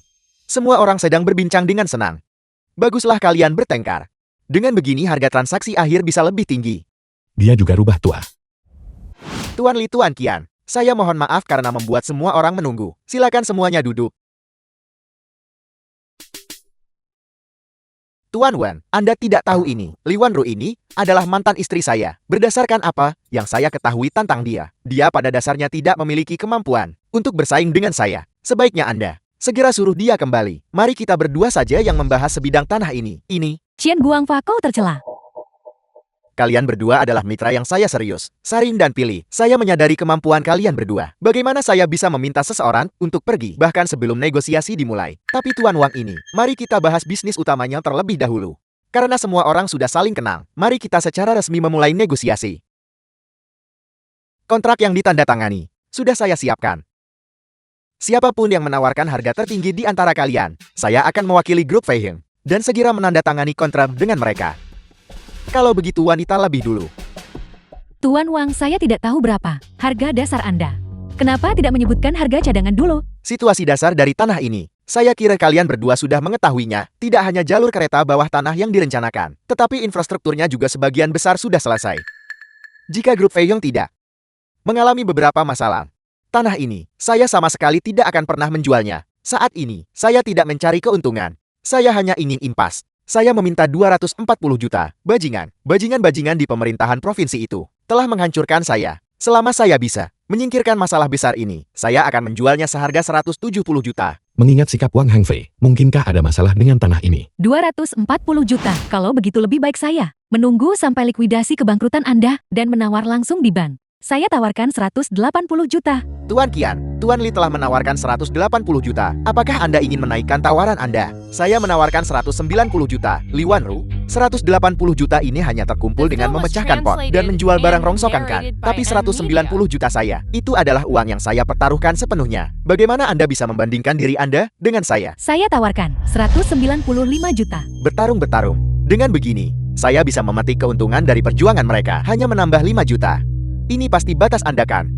semua orang sedang berbincang dengan senang. Baguslah kalian bertengkar. Dengan begini harga transaksi akhir bisa lebih tinggi.
Dia juga rubah tua.
Tuan Li, Tuan Qian, saya mohon maaf karena membuat semua orang menunggu. Silakan semuanya duduk. Tuan Wan, Anda tidak tahu ini. Li Wanru ini adalah mantan istri saya. Berdasarkan apa yang saya ketahui tentang dia, dia pada dasarnya tidak memiliki kemampuan untuk bersaing dengan saya. Sebaiknya Anda segera suruh dia kembali. Mari kita berdua saja yang membahas sebidang tanah ini.
Qian Guangfa, kau tercela.
Kalian berdua adalah mitra yang saya serius. Sarin dan Pilih, saya menyadari kemampuan kalian berdua. Bagaimana saya bisa meminta seseorang untuk pergi, bahkan sebelum negosiasi dimulai? Tapi Tuan Wang ini, mari kita bahas bisnis utamanya terlebih dahulu. Karena semua orang sudah saling kenal, mari kita secara resmi memulai negosiasi. Kontrak yang ditandatangani, sudah saya siapkan. Siapapun yang menawarkan harga tertinggi di antara kalian, saya akan mewakili grup Feiheng dan segera menandatangani kontrak dengan mereka. Kalau begitu wanita lebih dulu.
Tuan Wang, saya tidak tahu berapa harga dasar Anda. Kenapa tidak menyebutkan harga cadangan dulu?
Situasi dasar dari tanah ini, saya kira kalian berdua sudah mengetahuinya. Tidak hanya jalur kereta bawah tanah yang direncanakan, tetapi infrastrukturnya juga sebagian besar sudah selesai. Jika grup Feiyong tidak mengalami beberapa masalah, tanah ini, saya sama sekali tidak akan pernah menjualnya. Saat ini, saya tidak mencari keuntungan. Saya hanya ingin impas. Saya meminta 240 juta. Bajingan di pemerintahan provinsi itu telah menghancurkan saya. Selama saya bisa menyingkirkan masalah besar ini, saya akan menjualnya seharga 170 juta.
Mengingat sikap Wang Hangfei, mungkinkah ada masalah dengan tanah ini?
240 juta. Kalau begitu lebih baik saya menunggu sampai likuidasi kebangkrutan Anda dan menawar langsung di bank. Saya tawarkan 180 juta.
Tuan Qian, Tuan Li telah menawarkan 180 juta. Apakah Anda ingin menaikkan tawaran Anda? Saya menawarkan 190 juta. Li Wanru, 180 juta ini hanya terkumpul dengan memecahkan pot dan menjual barang rongsokan kan. Tapi 190 juta saya, itu adalah uang yang saya pertaruhkan sepenuhnya. Bagaimana Anda bisa membandingkan diri Anda dengan saya?
Saya tawarkan 195 juta.
Bertarung. Dengan begini, saya bisa memetik keuntungan dari perjuangan mereka hanya menambah 5 juta. Ini pasti batas Anda kan?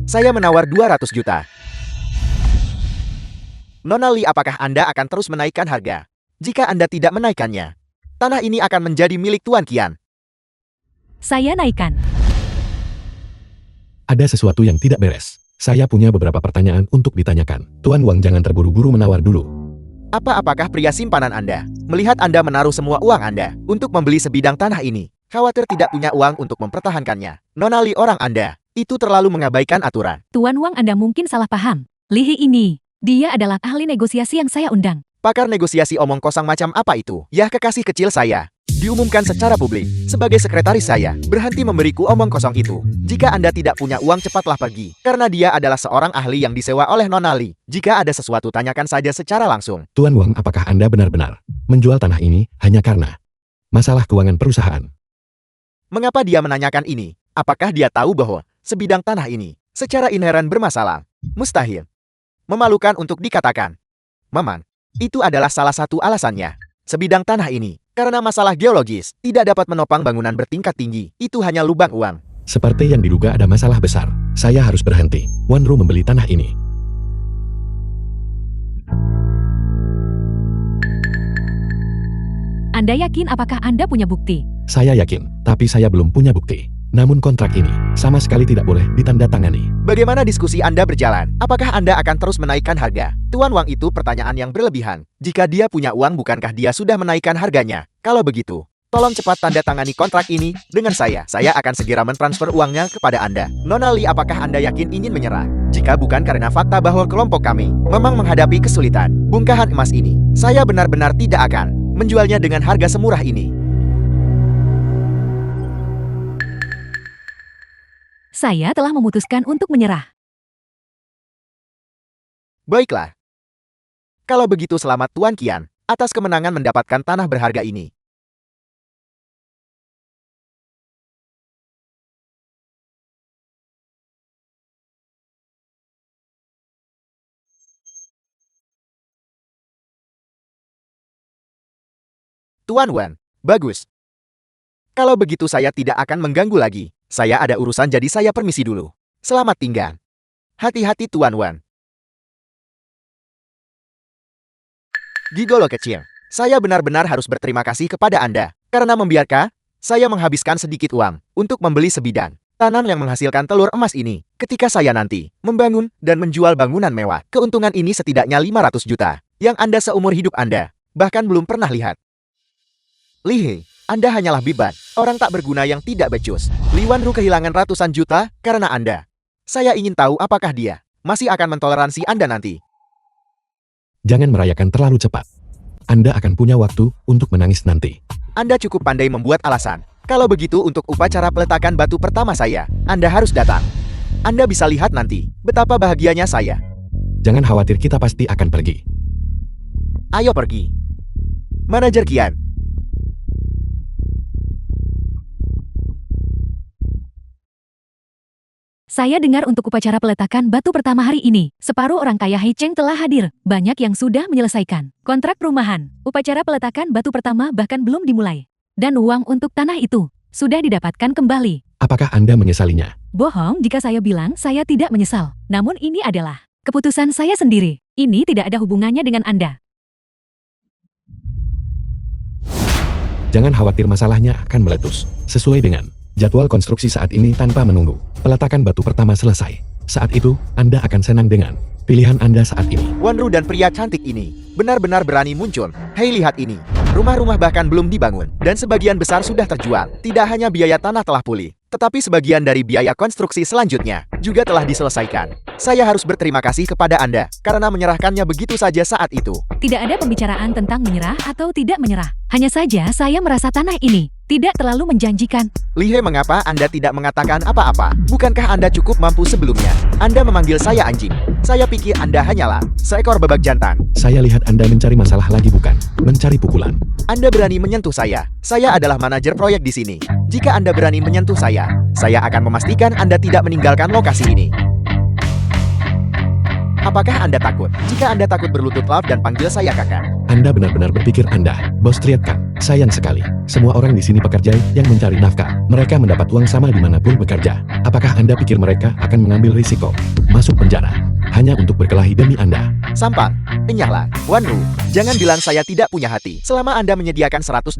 Saya menawar 200 juta. Nona Li, apakah Anda akan terus menaikkan harga? Jika Anda tidak menaikkannya, tanah ini akan menjadi milik Tuan Qian.
Saya naikkan.
Ada sesuatu yang tidak beres. Saya punya beberapa pertanyaan untuk ditanyakan. Tuan Wang, jangan terburu-buru menawar dulu.
Apakah pria simpanan Anda melihat Anda menaruh semua uang Anda untuk membeli sebidang tanah ini? Khawatir tidak punya uang untuk mempertahankannya. Nona Li, orang Anda itu terlalu mengabaikan aturan.
Tuan Wang, Anda mungkin salah paham. Li ini, dia adalah ahli negosiasi yang saya undang.
Pakar negosiasi omong kosong macam apa itu? Ya, kekasih kecil saya. Diumumkan secara publik. Sebagai sekretaris saya, berhenti memberiku omong kosong itu. Jika Anda tidak punya uang, cepatlah pergi. Karena dia adalah seorang ahli yang disewa oleh Nona Li. Jika ada sesuatu, tanyakan saja secara langsung.
Tuan Wang, apakah Anda benar-benar menjual tanah ini hanya karena masalah keuangan perusahaan?
Mengapa dia menanyakan ini? Apakah dia tahu bahwa sebidang tanah ini secara inheren bermasalah? Mustahil. Memalukan untuk dikatakan. Memang, itu adalah salah satu alasannya. Sebidang tanah ini, karena masalah geologis, tidak dapat menopang bangunan bertingkat tinggi. Itu hanya lubang uang.
Seperti yang diduga ada masalah besar. Saya harus berhenti. Wanru membeli tanah ini.
Anda yakin apakah Anda punya bukti?
Saya yakin, tapi saya belum punya bukti. Namun kontrak ini sama sekali tidak boleh ditandatangani.
Bagaimana diskusi Anda berjalan? Apakah Anda akan terus menaikkan harga? Tuan Wang, itu pertanyaan yang berlebihan. Jika dia punya uang, bukankah dia sudah menaikkan harganya? Kalau begitu, tolong cepat tanda tangani kontrak ini dengan saya. Saya akan segera mentransfer uangnya kepada Anda. Nona Li, apakah Anda yakin ingin menyerah? Jika bukan karena fakta bahwa kelompok kami memang menghadapi kesulitan, bongkahan emas ini, saya benar-benar tidak akan menjualnya dengan harga semurah ini.
Saya telah memutuskan untuk menyerah.
Baiklah. Kalau begitu, selamat Tuan Qian atas kemenangan mendapatkan tanah berharga ini. Tuan Wan, bagus. Kalau begitu saya tidak akan mengganggu lagi. Saya ada urusan, jadi saya permisi dulu. Selamat tinggal. Hati-hati Tuan Wan. Gigolo kecil, saya benar-benar harus berterima kasih kepada Anda karena membiarkan saya menghabiskan sedikit uang untuk membeli sebidang tanah yang menghasilkan telur emas ini. Ketika saya nanti membangun dan menjual bangunan mewah, keuntungan ini setidaknya 500 juta yang Anda seumur hidup Anda bahkan belum pernah lihat. Li He, Anda hanyalah bibat, orang tak berguna yang tidak becus. Li Wanru kehilangan ratusan juta karena Anda. Saya ingin tahu apakah dia masih akan mentoleransi Anda nanti.
Jangan merayakan terlalu cepat. Anda akan punya waktu untuk menangis nanti.
Anda cukup pandai membuat alasan. Kalau begitu untuk upacara peletakan batu pertama saya, Anda harus datang. Anda bisa lihat nanti betapa bahagianya saya.
Jangan khawatir, kita pasti akan pergi.
Ayo pergi. Manajer Qian.
Saya dengar untuk upacara peletakan batu pertama hari ini, separuh orang kaya Hei Cheng telah hadir. Banyak yang sudah menyelesaikan kontrak perumahan. Upacara peletakan batu pertama bahkan belum dimulai. Dan uang untuk tanah itu sudah didapatkan kembali.
Apakah Anda menyesalinya?
Bohong jika saya bilang saya tidak menyesal. Namun ini adalah keputusan saya sendiri. Ini tidak ada hubungannya dengan Anda.
Jangan khawatir, masalahnya akan meletus. Sesuai dengan jadwal konstruksi saat ini tanpa menunggu. Peletakan batu pertama selesai. Saat itu, Anda akan senang dengan pilihan Anda saat ini.
Wanru dan pria cantik ini benar-benar berani muncul. Hei, lihat ini. Rumah-rumah bahkan belum dibangun, dan sebagian besar sudah terjual. Tidak hanya biaya tanah telah pulih, tetapi sebagian dari biaya konstruksi selanjutnya juga telah diselesaikan. Saya harus berterima kasih kepada Anda karena menyerahkannya begitu saja saat itu.
Tidak ada pembicaraan tentang menyerah atau tidak menyerah. Hanya saja saya merasa tanah ini tidak terlalu menjanjikan.
Li He, mengapa Anda tidak mengatakan apa-apa? Bukankah Anda cukup mampu sebelumnya? Anda memanggil saya anjing. Saya pikir Anda hanyalah seekor bebek jantan.
Saya lihat Anda mencari masalah lagi, bukan mencari pukulan.
Anda berani menyentuh saya. Saya adalah manajer proyek di sini. Jika Anda berani menyentuh saya akan memastikan Anda tidak meninggalkan lokasi ini. Apakah Anda takut? Jika Anda takut, berlutut love dan panggil saya kakak.
Anda benar-benar berpikir Anda, bos teriakkan. Sayang sekali, semua orang di sini pekerja yang mencari nafkah. Mereka mendapat uang sama dimanapun bekerja. Apakah Anda pikir mereka akan mengambil risiko masuk penjara hanya untuk berkelahi demi Anda?
Sampang, enyahlah. Wanru, jangan bilang saya tidak punya hati. Selama Anda menyediakan 180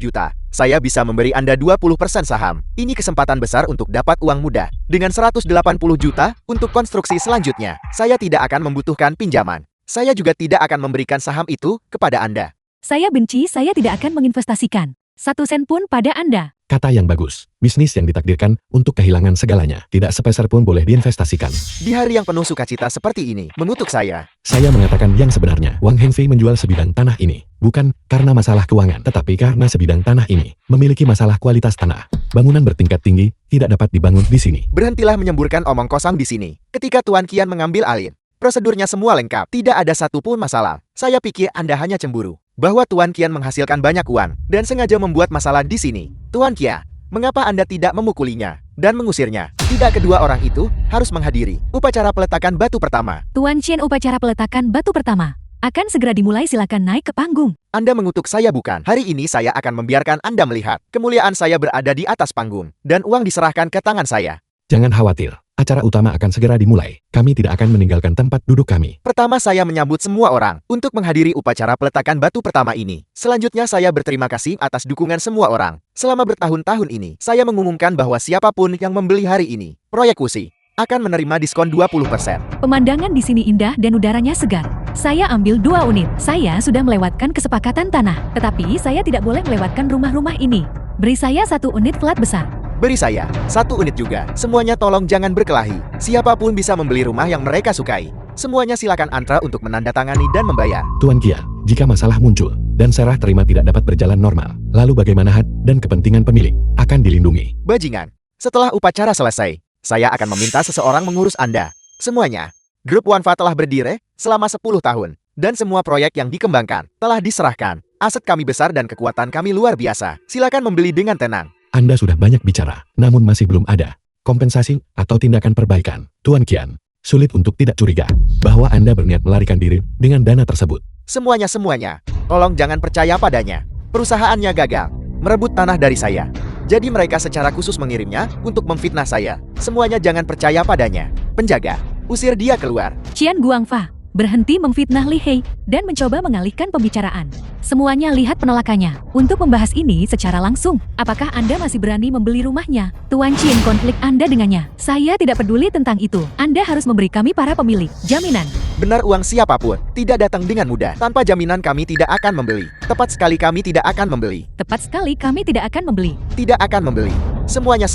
juta, saya bisa memberi Anda 20% saham. Ini kesempatan besar untuk dapat uang mudah. Dengan 180 juta untuk konstruksi selanjutnya, saya tidak akan membutuhkan pinjaman. Saya juga tidak akan memberikan saham itu kepada Anda.
Saya benci, saya tidak akan menginvestasikan 1 sen pun pada Anda.
Kata yang bagus. Bisnis yang ditakdirkan untuk kehilangan segalanya. Tidak sepeser pun boleh diinvestasikan.
Di hari yang penuh sukacita seperti ini, mengutuk saya.
Saya mengatakan yang sebenarnya. Wang Hengfei menjual sebidang tanah ini. Bukan karena masalah keuangan, tetapi karena sebidang tanah ini memiliki masalah kualitas tanah. Bangunan bertingkat tinggi tidak dapat dibangun di sini.
Berhentilah menyemburkan omong kosong di sini. Ketika Tuan Qian mengambil alih, prosedurnya semua lengkap. Tidak ada satupun masalah. Saya pikir Anda hanya cemburu bahwa Tuan Qian menghasilkan banyak uang dan sengaja membuat masalah di sini. Tuan Qian, mengapa Anda tidak memukulinya dan mengusirnya? Tidak, kedua orang itu harus menghadiri upacara peletakan batu pertama.
Tuan Qian, upacara peletakan batu pertama akan segera dimulai, silakan naik ke panggung.
Anda mengutuk saya bukan? Hari ini saya akan membiarkan Anda melihat kemuliaan saya berada di atas panggung dan uang diserahkan ke tangan saya.
Jangan khawatir, acara utama akan segera dimulai. Kami tidak akan meninggalkan tempat duduk kami.
Pertama, saya menyambut semua orang untuk menghadiri upacara peletakan batu pertama ini. Selanjutnya, saya berterima kasih atas dukungan semua orang. Selama bertahun-tahun ini, saya mengumumkan bahwa siapapun yang membeli hari ini, proyek Wuxi akan menerima diskon 20%.
Pemandangan di sini indah dan udaranya segar. Saya ambil 2 unit. Saya sudah melewatkan kesepakatan tanah, tetapi saya tidak boleh melewatkan rumah-rumah ini. Beri saya 1 unit flat besar.
Beri saya 1 unit juga. Semuanya tolong jangan berkelahi. Siapapun bisa membeli rumah yang mereka sukai. Semuanya silakan antra untuk menandatangani dan membayar.
Tuan Qian, jika masalah muncul dan serah terima tidak dapat berjalan normal, lalu bagaimana hak dan kepentingan pemilik akan dilindungi?
Bajingan, setelah upacara selesai, saya akan meminta seseorang mengurus Anda. Semuanya. Grup Wanfa telah berdiri selama 10 tahun. Dan semua proyek yang dikembangkan telah diserahkan. Aset kami besar dan kekuatan kami luar biasa. Silakan membeli dengan tenang.
Anda sudah banyak bicara, namun masih belum ada kompensasi atau tindakan perbaikan. Tuan Qian, sulit untuk tidak curiga bahwa Anda berniat melarikan diri dengan dana tersebut.
Semuanya. Tolong jangan percaya padanya. Perusahaannya gagal merebut tanah dari saya. Jadi mereka secara khusus mengirimnya untuk memfitnah saya. Semuanya jangan percaya padanya. Penjaga, usir dia keluar.
Qian Guangfa berhenti memfitnah Li He dan mencoba mengalihkan pembicaraan. Semuanya lihat penolakannya. Untuk membahas ini secara langsung, apakah Anda masih berani membeli rumahnya? Tuan Qian, konflik Anda dengannya. Saya tidak peduli tentang itu. Anda harus memberi kami para pemilik jaminan
Benar, uang siapapun tidak datang dengan mudah. Tanpa jaminan kami tidak akan membeli. Tepat sekali, kami tidak akan membeli.
Tepat sekali, kami tidak akan membeli.
Tidak akan membeli. Semuanya.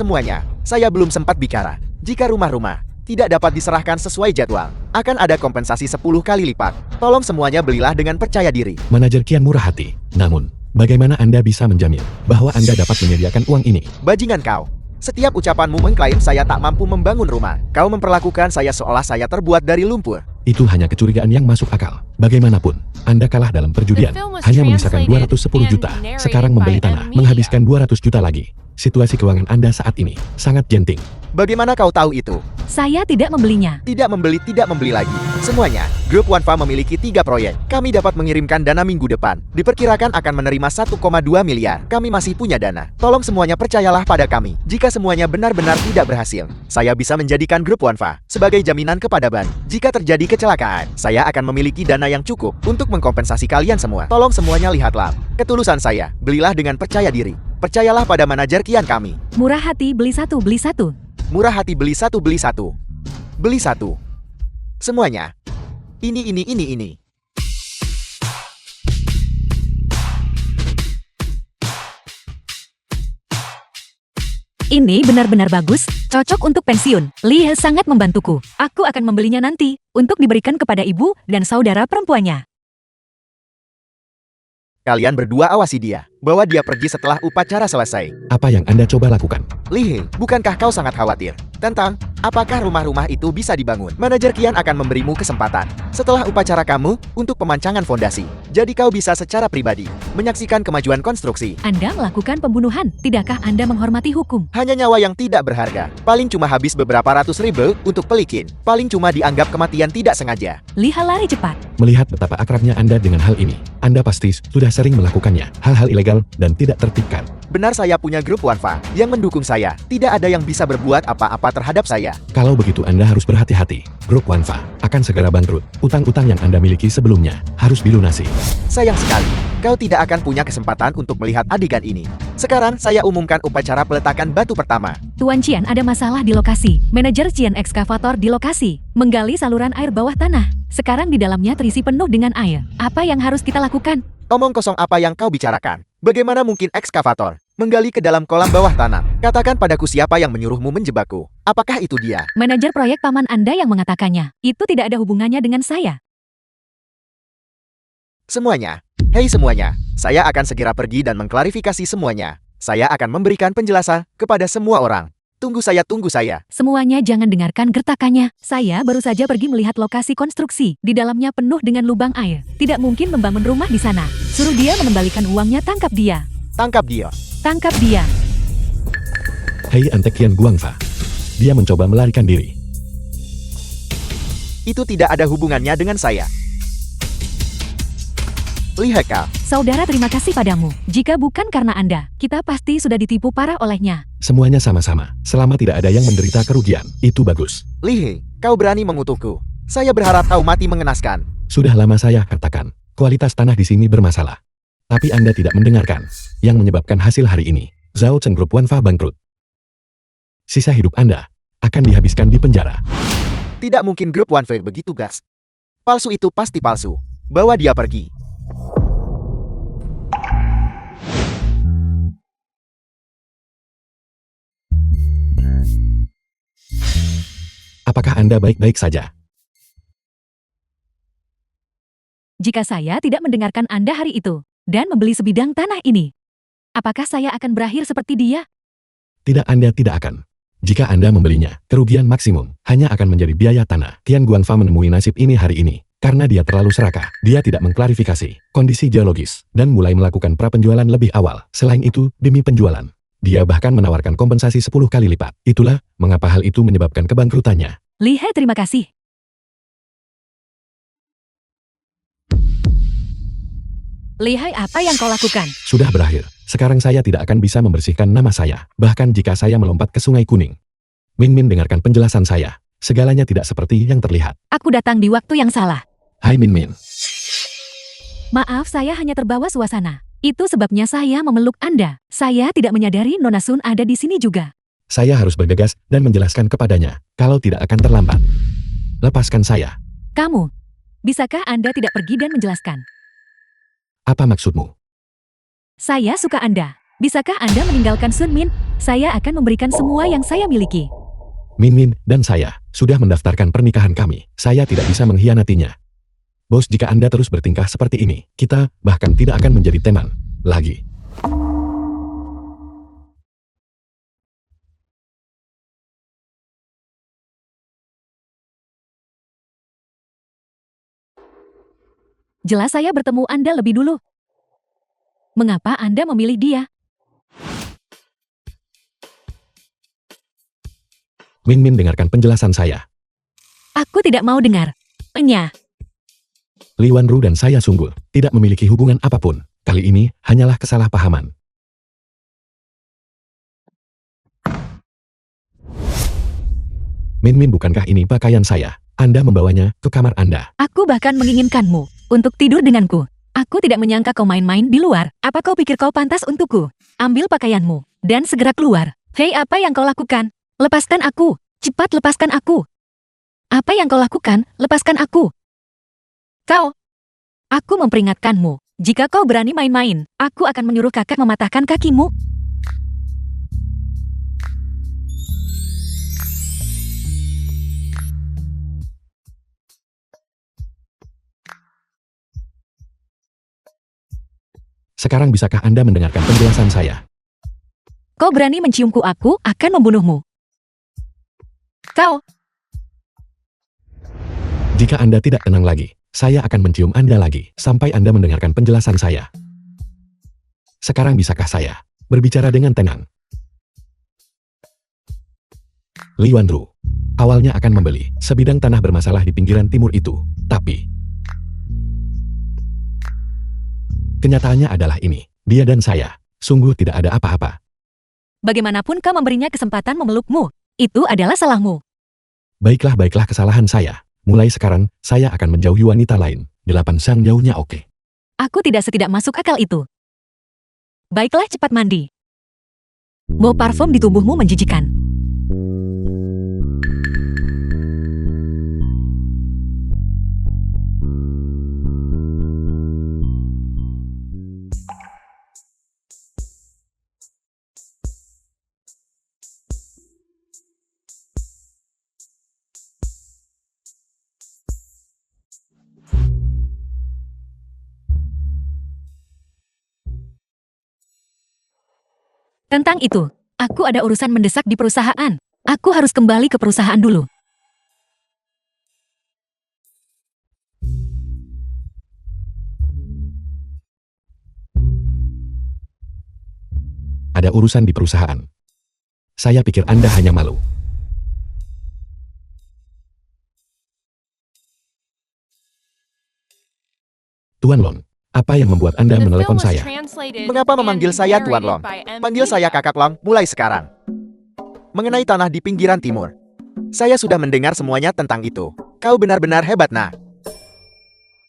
Saya belum sempat bicara. Jika rumah-rumah tidak dapat diserahkan sesuai jadwal, akan ada kompensasi 10 kali lipat. Tolong semuanya belilah dengan percaya diri.
Manajer kian murah hati. Namun, bagaimana Anda bisa menjamin bahwa Anda dapat menyediakan uang ini?
Bajingan kau. Setiap ucapanmu mengklaim saya tak mampu membangun rumah. Kau memperlakukan saya seolah saya terbuat dari lumpur.
Itu hanya kecurigaan yang masuk akal. Bagaimanapun, Anda kalah dalam perjudian. Hanya menyisakan 210 juta. Sekarang membeli tanah, menghabiskan 200 juta lagi. Situasi keuangan Anda saat ini sangat genting.
Bagaimana kau tahu itu?
Saya tidak membelinya.
Tidak membeli lagi. Semuanya. Grup Wanfa memiliki 3 proyek. Kami dapat mengirimkan dana minggu depan. Diperkirakan akan menerima 1,2 miliar. Kami masih punya dana. Tolong semuanya percayalah pada kami. Jika semuanya benar-benar tidak berhasil, saya bisa menjadikan Grup Wanfa sebagai jaminan kepada bank. Jika terjadi kecelakaan, saya akan memiliki dana yang cukup untuk mengkompensasi kalian semua. Tolong semuanya lihatlah ketulusan saya. Belilah dengan percaya diri. Percayalah pada manajer kian kami.
Murah hati, beli satu, beli satu.
Murah hati, beli satu, beli satu. Beli satu. Semuanya. Ini.
Ini benar-benar bagus, cocok untuk pensiun. Lee sangat membantuku. Aku akan membelinya nanti, untuk diberikan kepada ibu dan saudara perempuannya.
Kalian berdua awasi dia. Bawa dia pergi setelah upacara selesai.
Apa yang Anda coba lakukan?
Lee, bukankah kau sangat khawatir tentang apakah rumah-rumah itu bisa dibangun? Manajer Kian akan memberimu kesempatan setelah upacara kamu untuk pemancangan fondasi. Jadi kau bisa secara pribadi menyaksikan kemajuan konstruksi.
Anda melakukan pembunuhan. Tidakkah Anda menghormati hukum?
Hanya nyawa yang tidak berharga. Paling cuma habis beberapa ratus ribu untuk pelikin. Paling cuma dianggap kematian tidak sengaja.
Lee lari cepat.
Melihat betapa akrabnya Anda dengan hal ini, Anda pasti sudah sering melakukannya. Hal-hal ilegal dan tidak tertibkan.
Benar, saya punya grup Wanfa yang mendukung saya. Tidak ada yang bisa berbuat apa-apa terhadap saya.
Kalau begitu Anda harus berhati-hati. Grup Wanfa akan segera bangkrut. Utang-utang yang Anda miliki sebelumnya harus dilunasi.
Sayang sekali, kau tidak akan punya kesempatan untuk melihat adegan ini. Sekarang saya umumkan upacara peletakan batu pertama.
Tuan Cian, ada masalah di lokasi. Manajer Cian ekskavator di lokasi menggali saluran air bawah tanah. Sekarang di dalamnya terisi penuh dengan air. Apa yang harus kita lakukan?
Omong kosong apa yang kau bicarakan? Bagaimana mungkin ekskavator menggali ke dalam kolam bawah tanah? Katakan padaku siapa yang menyuruhmu menjebakku. Apakah itu dia?
Manajer proyek paman Anda yang mengatakannya. Itu tidak ada hubungannya dengan saya.
Semuanya. Hei semuanya, saya akan segera pergi dan mengklarifikasi semuanya. Saya akan memberikan penjelasan kepada semua orang. Tunggu saya.
Semuanya jangan dengarkan gertakannya. Saya baru saja pergi melihat lokasi konstruksi. Di dalamnya penuh dengan lubang air. Tidak mungkin membangun rumah di sana. Suruh dia mengembalikan uangnya, tangkap dia.
Tangkap dia.
Tangkap dia.
Hei Antekian Guangfa. Dia mencoba melarikan diri.
Itu tidak ada hubungannya dengan saya. Lihat kau.
Saudara, terima kasih padamu. Jika bukan karena Anda, kita pasti sudah ditipu parah olehnya.
Semuanya sama-sama. Selama tidak ada yang menderita kerugian, itu bagus.
Lihe, kau berani mengutukku. Saya berharap kau mati mengenaskan.
Sudah lama saya katakan, kualitas tanah di sini bermasalah. Tapi Anda tidak mendengarkan. Yang menyebabkan hasil hari ini, Zhao Chen Group Wanfa bangkrut. Sisa hidup Anda akan dihabiskan di penjara.
Tidak mungkin grup Wanfa begitu gas. Palsu itu pasti palsu. Bawa dia pergi.
Apakah Anda baik-baik saja?
Jika saya tidak mendengarkan Anda hari itu, dan membeli sebidang tanah ini, apakah saya akan berakhir seperti dia?
Tidak, Anda tidak akan. Jika Anda membelinya, kerugian maksimum hanya akan menjadi biaya tanah. Tian Guangfa menemui nasib ini hari ini, karena dia terlalu serakah. Dia tidak mengklarifikasi kondisi geologis, dan mulai melakukan pra-penjualan lebih awal. Selain itu, demi penjualan, dia bahkan menawarkan kompensasi 10 kali lipat. Itulah mengapa hal itu menyebabkan kebangkrutannya.
Lihe, terima kasih. Lihai, apa yang kau lakukan?
Sudah berakhir. Sekarang saya tidak akan bisa membersihkan nama saya, bahkan jika saya melompat ke Sungai Kuning. Min Min, dengarkan penjelasan saya. Segalanya tidak seperti yang terlihat.
Aku datang di waktu yang salah.
Hai Min Min.
Maaf, saya hanya terbawa suasana. Itu sebabnya saya memeluk Anda. Saya tidak menyadari Nona Sun ada di sini juga.
Saya harus bergegas dan menjelaskan kepadanya, kalau tidak akan terlambat. Lepaskan saya.
Kamu, Bisakah Anda tidak pergi dan menjelaskan?
Apa maksudmu?
Saya suka Anda. Bisakah Anda meninggalkan Sun Min? Saya akan memberikan semua yang saya miliki.
Min Min dan saya sudah mendaftarkan pernikahan kami. Saya tidak bisa mengkhianatinya. Bos, jika Anda terus bertingkah seperti ini, kita bahkan tidak akan menjadi teman lagi.
Jelas saya bertemu Anda lebih dulu. Mengapa Anda memilih dia?
Min Min, dengarkan penjelasan saya.
Aku tidak mau dengar. Enya.
Li Wanru dan saya sungguh tidak memiliki hubungan apapun. Kali ini hanyalah kesalahpahaman. Min Min, bukankah ini pakaian saya? Anda membawanya ke kamar Anda.
Aku bahkan menginginkanmu untuk tidur denganku. Aku tidak menyangka kau main-main di luar. Apa kau pikir kau pantas untukku? Ambil pakaianmu dan segera keluar. Hei, apa yang kau lakukan? Lepaskan aku. Cepat lepaskan aku. Apa yang kau lakukan? Lepaskan aku. Kau. Aku memperingatkanmu. Jika kau berani main-main, aku akan menyuruh kakak mematahkan kakimu.
Sekarang bisakah Anda mendengarkan penjelasan saya?
Kau berani menciumku, aku akan membunuhmu. Kau.
Jika Anda tidak tenang lagi, saya akan mencium Anda lagi sampai Anda mendengarkan penjelasan saya. Sekarang bisakah saya berbicara dengan tenang? Li Wanru awalnya akan membeli sebidang tanah bermasalah di pinggiran timur itu, tapi kenyataannya adalah ini. Dia dan saya sungguh tidak ada apa-apa.
Bagaimanapun kau memberinya kesempatan memelukmu, itu adalah salahmu.
Baiklah, kesalahan saya. Mulai sekarang, saya akan menjauhi wanita lain. 8 sang jauhnya oke.
Aku tidak masuk akal itu. Baiklah, cepat mandi. Bau parfum di tubuhmu menjijikan. Tentang itu, aku ada urusan mendesak di perusahaan. Aku harus kembali ke perusahaan dulu.
Ada urusan di perusahaan. Saya pikir Anda hanya malu. Tuan Long, apa yang membuat Anda menelepon saya?
Mengapa memanggil saya Tuan Long? Panggil saya Kakak Long mulai sekarang. Mengenai tanah di pinggiran timur. Saya sudah mendengar semuanya tentang itu. Kau benar-benar hebat, nah.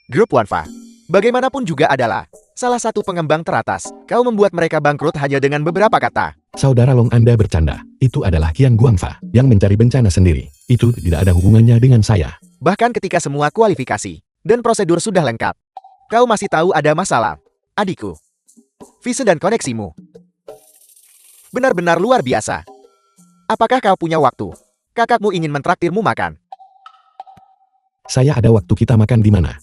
Grup Wanfa, bagaimanapun juga adalah salah satu pengembang teratas. Kau membuat mereka bangkrut hanya dengan beberapa kata.
Saudara Long, Anda bercanda. Itu adalah Qian Guangfa yang mencari bencana sendiri. Itu tidak ada hubungannya dengan saya.
Bahkan ketika semua kualifikasi dan prosedur sudah lengkap, kau masih tahu ada masalah. Adikku, visi dan koneksimu benar-benar luar biasa. Apakah kau punya waktu? Kakakmu ingin mentraktirmu makan.
Saya ada waktu. Kita makan di mana?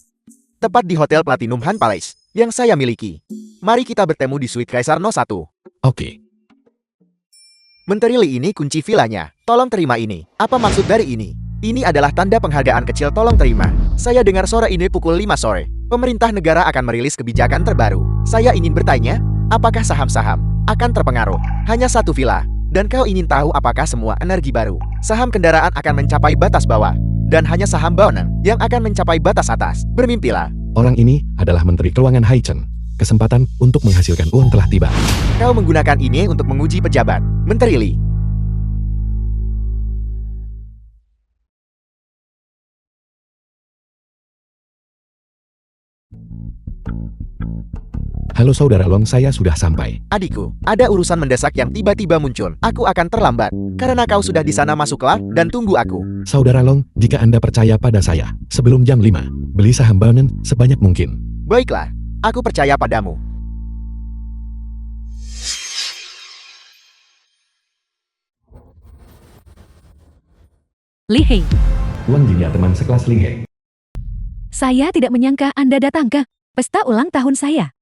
Tepat di Hotel Platinum Han Palace yang saya miliki. Mari kita bertemu di Suite Kaisar No 1.
Oke.
Menteri Li ini kunci vilanya. Tolong terima ini. Apa maksud dari ini? Ini adalah tanda penghargaan kecil, tolong terima. Saya dengar sore ini pukul 5 sore. Pemerintah negara akan merilis kebijakan terbaru. Saya ingin bertanya, apakah saham-saham akan terpengaruh? Hanya satu villa. Dan kau ingin tahu apakah semua energi baru? Saham kendaraan akan mencapai batas bawah. Dan hanya saham bangunan yang akan mencapai batas atas. Bermimpilah.
Orang ini adalah Menteri Keuangan Hai Chen. Kesempatan untuk menghasilkan uang telah tiba.
Kau menggunakan ini untuk menguji pejabat. Menteri Li.
Halo Saudara Long, saya sudah sampai.
Adikku, ada urusan mendesak yang tiba-tiba muncul. Aku akan terlambat. Karena kau sudah di sana, masuklah dan tunggu aku.
Saudara Long, jika Anda percaya pada saya, sebelum jam 5, beli saham Banen sebanyak mungkin.
Baiklah, aku percaya padamu.
Li Hei,
Wang Jingya teman sekelas Li He.
saya tidak menyangka Anda datang ke pesta ulang tahun saya.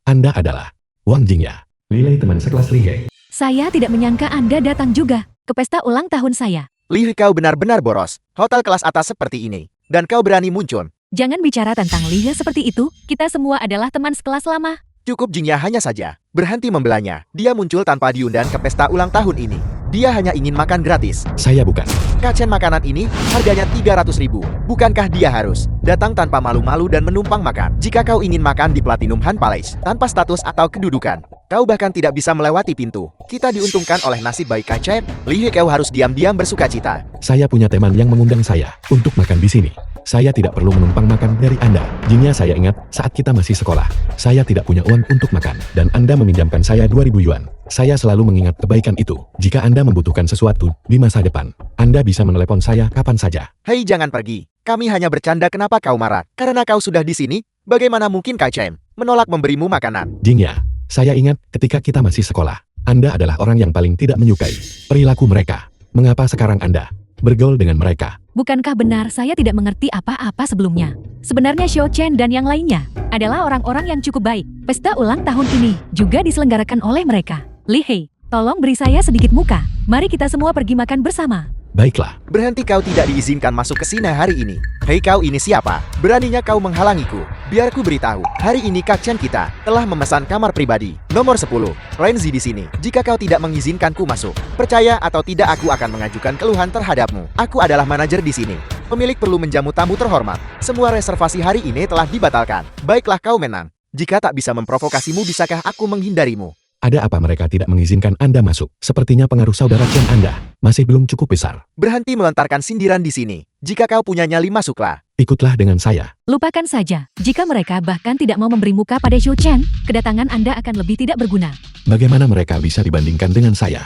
Anda adalah Wang Jingya, Lilei teman sekelas Li He.
Saya tidak menyangka Anda datang juga ke pesta ulang tahun saya.
Li, kau benar-benar boros. Hotel kelas atas seperti ini. Dan kau berani muncul.
Jangan bicara tentang Li He seperti itu, kita semua adalah teman sekelas lama.
Cukup Jingya hanya saja. Berhenti membelanya. Dia muncul tanpa diundang ke pesta ulang tahun ini. Dia hanya ingin makan gratis.
Saya bukan.
Kacen makanan ini harganya 300.000. Bukankah dia harus datang tanpa malu-malu dan menumpang makan? Jika kau ingin makan di Platinum Han Palace tanpa status atau kedudukan, kau bahkan tidak bisa melewati pintu. Kita diuntungkan oleh nasib baik Kacen. Li He, kau harus diam-diam bersukacita.
Saya punya teman yang mengundang saya untuk makan di sini. Saya tidak perlu menumpang makan dari Anda. Jingya, saya ingat saat kita masih sekolah. Saya tidak punya uang untuk makan, dan Anda meminjamkan saya 2.000 yuan. Saya selalu mengingat kebaikan itu. Jika Anda membutuhkan sesuatu di masa depan, Anda bisa menelepon saya kapan saja.
Hei, jangan pergi. Kami hanya bercanda. Kenapa kau marah? Karena kau sudah di sini? Bagaimana mungkin Kacen menolak memberimu makanan?
Jingya, saya ingat ketika kita masih sekolah, Anda adalah orang yang paling tidak menyukai perilaku mereka. Mengapa sekarang Anda bergaul dengan mereka?
Bukankah benar saya tidak mengerti apa-apa sebelumnya? Sebenarnya Xiao Chen dan yang lainnya adalah orang-orang yang cukup baik. Pesta ulang tahun ini juga diselenggarakan oleh mereka. Li Hei, tolong beri saya sedikit muka. Mari kita semua pergi makan bersama.
Baiklah,
Berhenti, kau tidak diizinkan masuk ke sini hari ini. Hei, kau ini siapa? Beraninya kau menghalangiku. Biar ku beritahu, hari ini Kacen kita telah memesan kamar pribadi. Nomor 10, Renzi di sini. Jika kau tidak mengizinkanku masuk, percaya atau tidak aku akan mengajukan keluhan terhadapmu. Aku adalah manajer di sini. Pemilik perlu menjamu tamu terhormat. Semua reservasi hari ini telah dibatalkan. Baiklah, kau menang. Jika tak bisa memprovokasimu, bisakah aku menghindarimu?
ada apa mereka tidak mengizinkan Anda masuk? Sepertinya pengaruh saudara Chen Anda masih belum cukup besar.
Berhenti melontarkan sindiran di sini. Jika kau punya nyali, masuklah.
Ikutlah dengan saya.
Lupakan saja, jika mereka bahkan tidak mau memberi muka pada Xiao Chen, kedatangan Anda akan lebih tidak berguna.
Bagaimana mereka bisa dibandingkan dengan saya?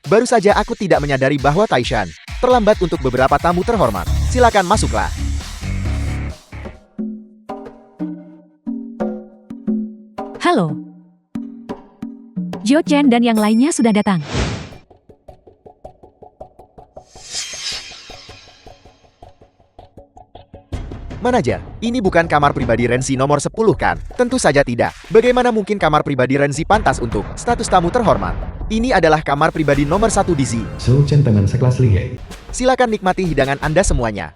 Baru saja aku tidak menyadari bahwa Taishan terlambat untuk beberapa tamu terhormat. Silakan masuklah.
Halo. Xiao Chen dan yang lainnya sudah datang.
Manajer, ini bukan kamar pribadi Renzi nomor 10 kan? Tentu saja tidak. Bagaimana mungkin kamar pribadi Renzi pantas untuk status tamu terhormat? Ini adalah kamar pribadi nomor 1 di Z.
Xiao Chen teman sekelas Li He.
Silakan nikmati hidangan Anda semuanya.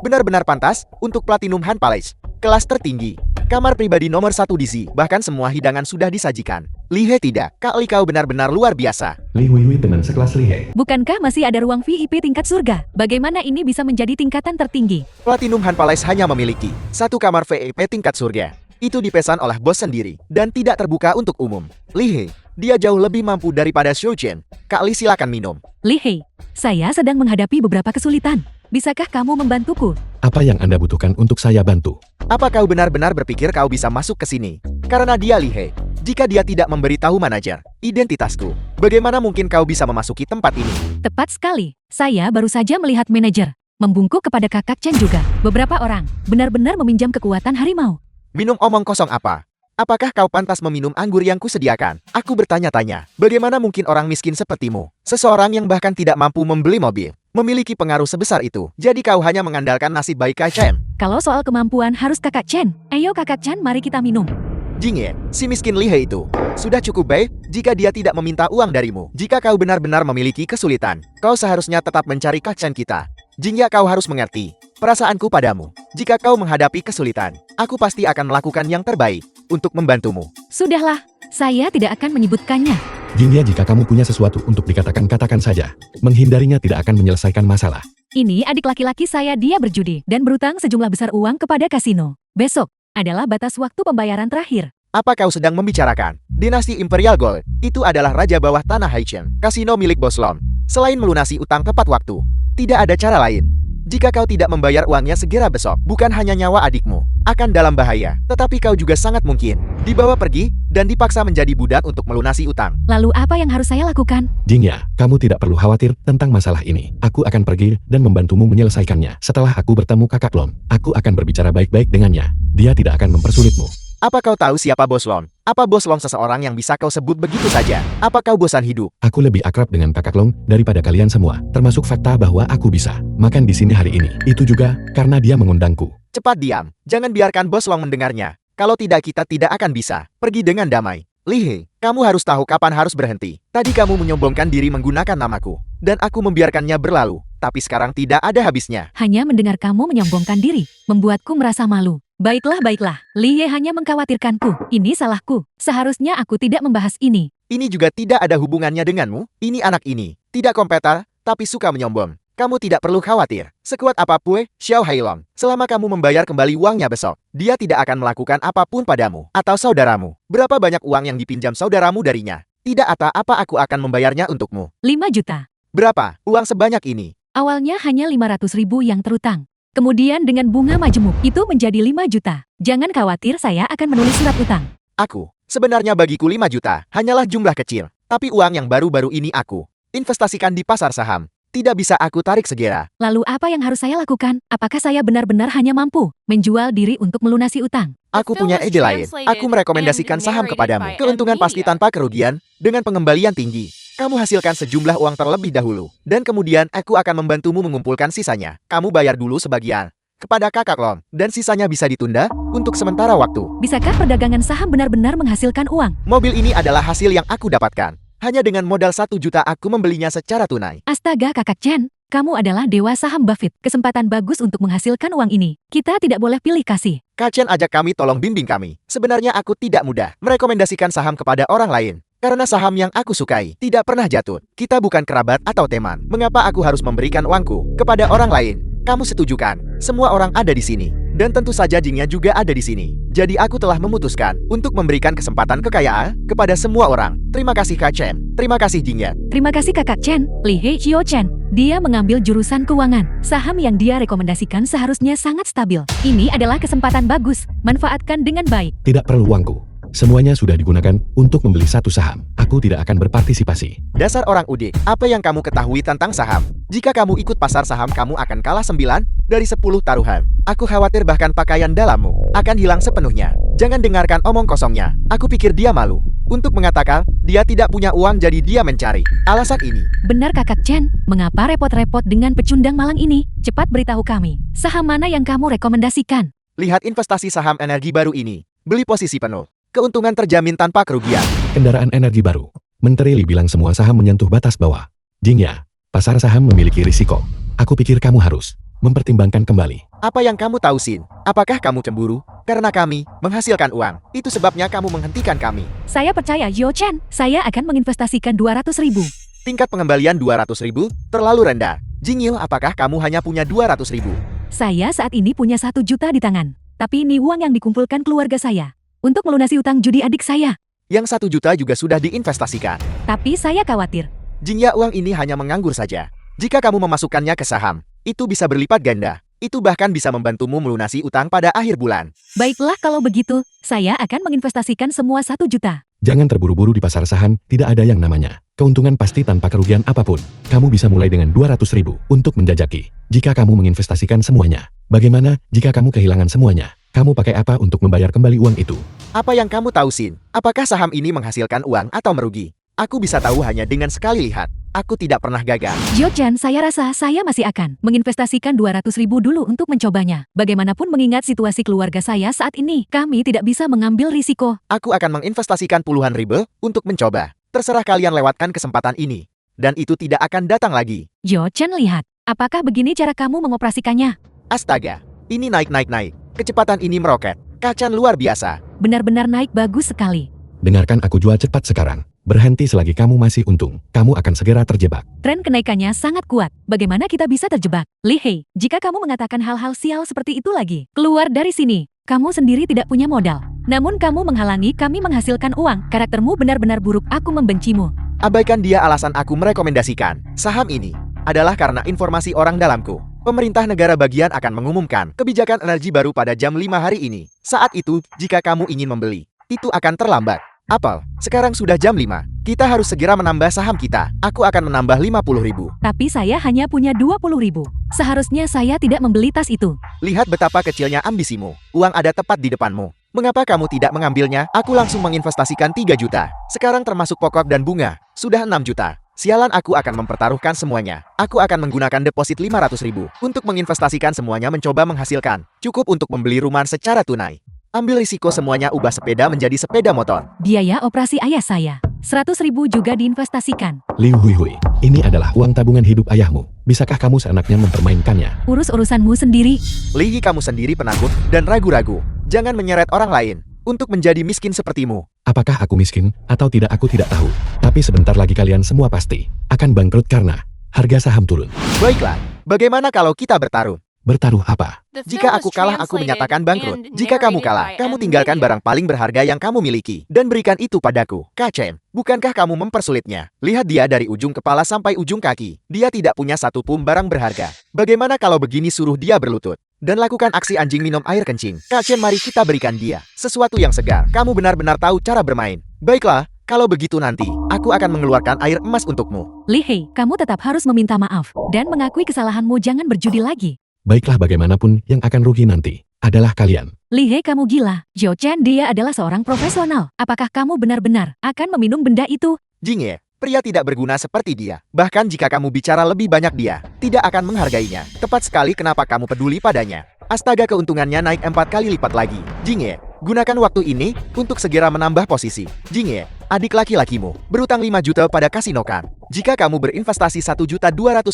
Benar-benar pantas untuk Platinum Han Palace. Kelas tertinggi. Kamar pribadi nomor 1 di Z. Bahkan semua hidangan sudah disajikan. Li He tidak. Kak Li, kau benar-benar luar biasa.
Li Hui teman sekelas Li He.
Bukankah masih ada ruang VIP tingkat surga? Bagaimana ini bisa menjadi tingkatan tertinggi?
Platinum Han Palace hanya memiliki satu kamar VIP tingkat surga. Itu dipesan oleh bos sendiri dan tidak terbuka untuk umum. Li He, dia jauh lebih mampu daripada Xiao Chen. Kak Li, silakan minum.
Li Hei, saya sedang menghadapi beberapa kesulitan. Bisakah kamu membantuku?
Apa yang Anda butuhkan untuk saya bantu?
Apa kau benar-benar berpikir kau bisa masuk ke sini? Karena dia Li He. Jika dia tidak memberitahu manajer identitasku, bagaimana mungkin kau bisa memasuki tempat ini?
Tepat sekali. Saya baru saja melihat manajer membungkuk kepada kakak Chen juga. Beberapa orang benar-benar meminjam kekuatan harimau.
Minum omong kosong apa? Apakah kau pantas meminum anggur yang kusediakan? Aku bertanya-tanya, bagaimana mungkin orang miskin sepertimu, seseorang yang bahkan tidak mampu membeli mobil, memiliki pengaruh sebesar itu? Jadi kau hanya mengandalkan nasib baik Kak Chen?
Kalau soal kemampuan harus kakak Chen. Ayo kakak Chen, mari kita minum.
Jingye, si miskin Li He itu sudah cukup baik jika dia tidak meminta uang darimu. Jika kau benar-benar memiliki kesulitan, kau seharusnya tetap mencari Kak Chen kita. Jingye, kau harus mengerti perasaanku padamu. Jika kau menghadapi kesulitan, aku pasti akan melakukan yang terbaik untuk membantumu.
Sudahlah, saya tidak akan menyebutkannya.
Jingya, jika kamu punya sesuatu untuk dikatakan, katakan saja. Menghindarinya tidak akan menyelesaikan masalah.
Ini adik laki-laki saya, dia berjudi dan berutang sejumlah besar uang kepada kasino. Besok adalah batas waktu pembayaran terakhir.
Apa kau sedang membicarakan? Dinasti Imperial Gold itu adalah raja bawah tanah Haichen, kasino milik Bos Lom. Selain melunasi utang tepat waktu, tidak ada cara lain. Jika kau tidak membayar uangnya segera besok, bukan hanya nyawa adikmu akan dalam bahaya, tetapi kau juga sangat mungkin dibawa pergi dan dipaksa menjadi budak untuk melunasi utang.
Lalu apa yang harus saya lakukan?
Jingya, kamu tidak perlu khawatir tentang masalah ini. Aku akan pergi dan membantumu menyelesaikannya. Setelah aku bertemu Kakak Lon, aku akan berbicara baik-baik dengannya. Dia tidak akan mempersulitmu.
Apa kau tahu siapa Bos Lon? Apa Bos Lon seseorang yang bisa kau sebut begitu saja? Apa kau bosan hidup?
Aku lebih akrab dengan Kakak Long daripada kalian semua, termasuk fakta bahwa aku bisa makan di sini hari ini. Itu juga karena dia mengundangku.
Cepat diam, jangan biarkan Bos Long mendengarnya. Kalau tidak kita tidak akan bisa pergi dengan damai. Li He, kamu harus tahu kapan harus berhenti. Tadi kamu menyombongkan diri menggunakan namaku, dan aku membiarkannya berlalu. Tapi sekarang tidak ada habisnya.
Hanya mendengar kamu menyombongkan diri, membuatku merasa malu. Baiklah. Li Ye hanya mengkhawatirkanku. Ini salahku. Seharusnya aku tidak membahas ini.
Ini juga tidak ada hubungannya denganmu. Ini anak ini tidak kompeten, tapi suka menyombong. Kamu tidak perlu khawatir. Sekuat apapun, Xiao Hailong, selama kamu membayar kembali uangnya besok, dia tidak akan melakukan apapun padamu atau saudaramu. Berapa banyak uang yang dipinjam saudaramu darinya? Tidak apa aku akan membayarnya untukmu.
5 juta.
Berapa uang sebanyak ini?
Awalnya hanya 500.000 yang terutang. Kemudian dengan bunga majemuk, itu menjadi 5 juta. Jangan khawatir, saya akan menulis surat utang.
Sebenarnya bagiku 5 juta hanyalah jumlah kecil. Tapi uang yang baru-baru ini aku investasikan di pasar saham. Tidak bisa aku tarik segera.
Lalu apa yang harus saya lakukan? Apakah saya benar-benar hanya mampu menjual diri untuk melunasi utang?
Aku punya ide lain. Aku merekomendasikan saham kepadamu. Keuntungan pasti tanpa kerugian, dengan pengembalian tinggi. Kamu hasilkan sejumlah uang terlebih dahulu. Dan kemudian aku akan membantumu mengumpulkan sisanya. Kamu bayar dulu sebagian kepada Kakak Lon, dan sisanya bisa ditunda untuk sementara waktu.
Bisakah perdagangan saham benar-benar menghasilkan uang?
Mobil ini adalah hasil yang aku dapatkan. Hanya dengan modal 1 juta aku membelinya secara tunai.
Astaga Kakak Chen, kamu adalah dewa saham Buffett. Kesempatan bagus untuk menghasilkan uang ini. Kita tidak boleh pilih kasih.
Kak Chen ajak kami tolong bimbing kami. Sebenarnya aku tidak mudah merekomendasikan saham kepada orang lain. Karena saham yang aku sukai tidak pernah jatuh. Kita bukan kerabat atau teman. Mengapa aku harus memberikan uangku kepada orang lain? Kamu setuju kan? Semua orang ada di sini. Dan tentu saja Jingya juga ada di sini. Jadi aku telah memutuskan untuk memberikan kesempatan kekayaan kepada semua orang. Terima kasih Kak Chen. Terima kasih Jingya.
Terima kasih Kakak Chen, Li He Chio Chen. Dia mengambil jurusan keuangan. Saham yang dia rekomendasikan seharusnya sangat stabil. Ini adalah kesempatan bagus. Manfaatkan dengan baik.
Tidak perlu uangku. Semuanya sudah digunakan untuk membeli satu saham. Aku tidak akan berpartisipasi.
Dasar orang udik, apa yang kamu ketahui tentang saham? Jika kamu ikut pasar saham kamu akan kalah 9 dari 10 taruhan. Aku khawatir bahkan pakaian dalammu akan hilang sepenuhnya. Jangan dengarkan omong kosongnya. Aku pikir dia malu untuk mengatakan dia tidak punya uang jadi dia mencari alasan ini.
Benar Kakak Chen, mengapa repot-repot dengan pecundang malang ini? Cepat beritahu kami, saham mana yang kamu rekomendasikan?
Lihat investasi saham energi baru ini. Beli posisi penuh. Keuntungan terjamin tanpa kerugian.
Kendaraan energi baru. Menteri Li bilang semua saham menyentuh batas bawah. Jingya, pasar saham memiliki risiko. Aku pikir kamu harus mempertimbangkan kembali.
Apa yang kamu tahu, Sin? Apakah kamu cemburu? Karena kami menghasilkan uang. Itu sebabnya kamu menghentikan kami.
Saya percaya Yo Chen, saya akan menginvestasikan 200.000.
Tingkat pengembalian 200.000 terlalu rendah. Jingil, apakah kamu hanya punya 200.000?
Saya saat ini punya 1 juta di tangan. Tapi ini uang yang dikumpulkan keluarga saya untuk melunasi utang judi adik saya.
Yang 1 juta juga sudah diinvestasikan.
Tapi saya khawatir.
Jingya, uang ini hanya menganggur saja. Jika kamu memasukkannya ke saham, itu bisa berlipat ganda. Itu bahkan bisa membantumu melunasi utang pada akhir bulan.
Baiklah kalau begitu, saya akan menginvestasikan semua 1 juta.
Jangan terburu-buru di pasar saham, tidak ada yang namanya keuntungan pasti tanpa kerugian apapun. Kamu bisa mulai dengan 200.000 untuk menjajaki. Jika kamu menginvestasikan semuanya, bagaimana jika kamu kehilangan semuanya? Kamu pakai apa untuk membayar kembali uang itu?
Apa yang kamu tahu, Sin? Apakah saham ini menghasilkan uang atau merugi? Aku bisa tahu hanya dengan sekali lihat. Aku tidak pernah gagal.
Yo Chen, saya rasa saya masih akan menginvestasikan 200.000 dulu untuk mencobanya. Bagaimanapun mengingat situasi keluarga saya saat ini, kami tidak bisa mengambil risiko.
Aku akan menginvestasikan puluhan ribu untuk mencoba. Terserah kalian lewatkan kesempatan ini. Dan itu tidak akan datang lagi.
Yo Chen, lihat. Apakah begini cara kamu mengoperasikannya?
Astaga, ini naik. Kecepatan ini meroket. Kacan luar biasa.
Benar-benar naik bagus sekali.
Dengarkan aku jual cepat sekarang. Berhenti selagi kamu masih untung. Kamu akan segera terjebak.
Tren kenaikannya sangat kuat. Bagaimana kita bisa terjebak? Li He, jika kamu mengatakan hal-hal sial seperti itu lagi, keluar dari sini. Kamu sendiri tidak punya modal. Namun kamu menghalangi kami menghasilkan uang. Karaktermu benar-benar buruk. Aku membencimu.
Abaikan dia alasan aku merekomendasikan saham ini adalah karena informasi orang dalamku. Pemerintah negara bagian akan mengumumkan kebijakan energi baru pada jam 5 hari ini. Saat itu, jika kamu ingin membeli, itu akan terlambat. Apel, sekarang sudah jam 5. Kita harus segera menambah saham kita. Aku akan menambah 50.000.
Tapi saya hanya punya 20.000. Seharusnya saya tidak membeli tas itu.
Lihat betapa kecilnya ambisimu. Uang ada tepat di depanmu. Mengapa kamu tidak mengambilnya? Aku langsung menginvestasikan 3 juta. Sekarang termasuk pokok dan bunga. Sudah 6 juta. Sialan, aku akan mempertaruhkan semuanya. Aku akan menggunakan deposit 500.000 untuk menginvestasikan semuanya, mencoba menghasilkan. Cukup untuk membeli rumah secara tunai. Ambil risiko semuanya, ubah sepeda menjadi sepeda motor.
Biaya operasi ayah saya. 100.000 juga diinvestasikan.
Liu Hui Hui, ini adalah uang tabungan hidup ayahmu. Bisakah kamu seenaknya mempermainkannya?
Urus urusanmu sendiri.
Li, kamu sendiri penakut dan ragu-ragu. Jangan menyeret orang lain untuk menjadi miskin sepertimu.
Apakah aku miskin atau tidak, aku tidak tahu. Tapi sebentar lagi kalian semua pasti akan bangkrut karena harga saham turun.
Baiklah, bagaimana kalau kita bertaruh?
Bertaruh apa?
Jika aku kalah, aku menyatakan bangkrut. Jika kamu kalah, kamu tinggalkan barang paling berharga yang kamu miliki dan berikan itu padaku. Kak Chen, bukankah kamu mempersulitnya? Lihat dia dari ujung kepala sampai ujung kaki. Dia tidak punya satu pun barang berharga. Bagaimana kalau begini, suruh dia berlutut dan lakukan aksi anjing minum air kencing. Kak Chen, mari kita berikan dia sesuatu yang segar. Kamu benar-benar tahu cara bermain. Baiklah, kalau begitu nanti, aku akan mengeluarkan air emas untukmu.
Li Hei, kamu tetap harus meminta maaf dan mengakui kesalahanmu. Jangan berjudi lagi.
Baiklah, bagaimanapun yang akan rugi nanti adalah kalian.
Li Hei, kamu gila. Zhou Chen, dia adalah seorang profesional. Apakah kamu benar-benar akan meminum benda itu?
Jingye, pria tidak berguna seperti dia. Bahkan jika kamu bicara lebih banyak, dia tidak akan menghargainya. Tepat sekali, kenapa kamu peduli padanya? Astaga, keuntungannya naik 4 kali lipat lagi. Jingye, gunakan waktu ini untuk segera menambah posisi. Jingye, adik laki-lakimu berutang 5 juta pada kasino kan? Jika kamu berinvestasi 1.250.000,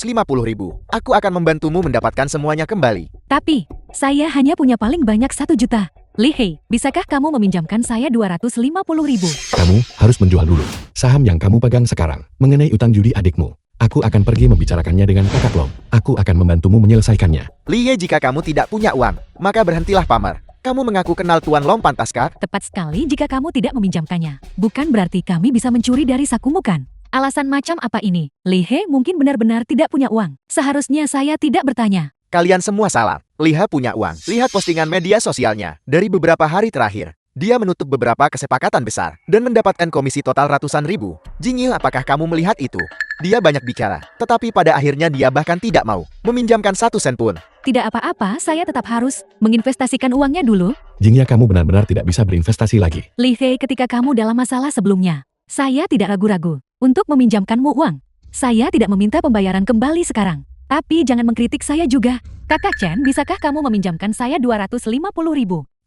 aku akan membantumu mendapatkan semuanya kembali.
Tapi, saya hanya punya paling banyak 1 juta. Li Hei, bisakah kamu meminjamkan saya 250.000?
Kamu harus menjual dulu saham yang kamu pegang sekarang. Mengenai utang judi adikmu, aku akan pergi membicarakannya dengan kakak Long. Aku akan membantumu menyelesaikannya.
Li Ye, jika kamu tidak punya uang, maka berhentilah pamer. Kamu mengaku kenal Tuan Long, pantaskah?
Tepat sekali, jika kamu tidak meminjamkannya. Bukan berarti kami bisa mencuri dari sakumu kan? Alasan macam apa ini? Li Hei mungkin benar-benar tidak punya uang. Seharusnya saya tidak bertanya.
Kalian semua salah. Liha punya uang. Lihat postingan media sosialnya. Dari beberapa hari terakhir, dia menutup beberapa kesepakatan besar dan mendapatkan komisi total ratusan ribu. Jingil, apakah kamu melihat itu? Dia banyak bicara, tetapi pada akhirnya dia bahkan tidak mau meminjamkan 1 sen pun.
Tidak apa-apa, saya tetap harus menginvestasikan uangnya dulu.
Jingya, kamu benar-benar tidak bisa berinvestasi lagi.
Li Hei, ketika kamu dalam masalah sebelumnya, saya tidak ragu-ragu untuk meminjamkanmu uang. Saya tidak meminta pembayaran kembali sekarang. Tapi jangan mengkritik saya juga. Kakak Chen, bisakah kamu meminjamkan saya 250.000?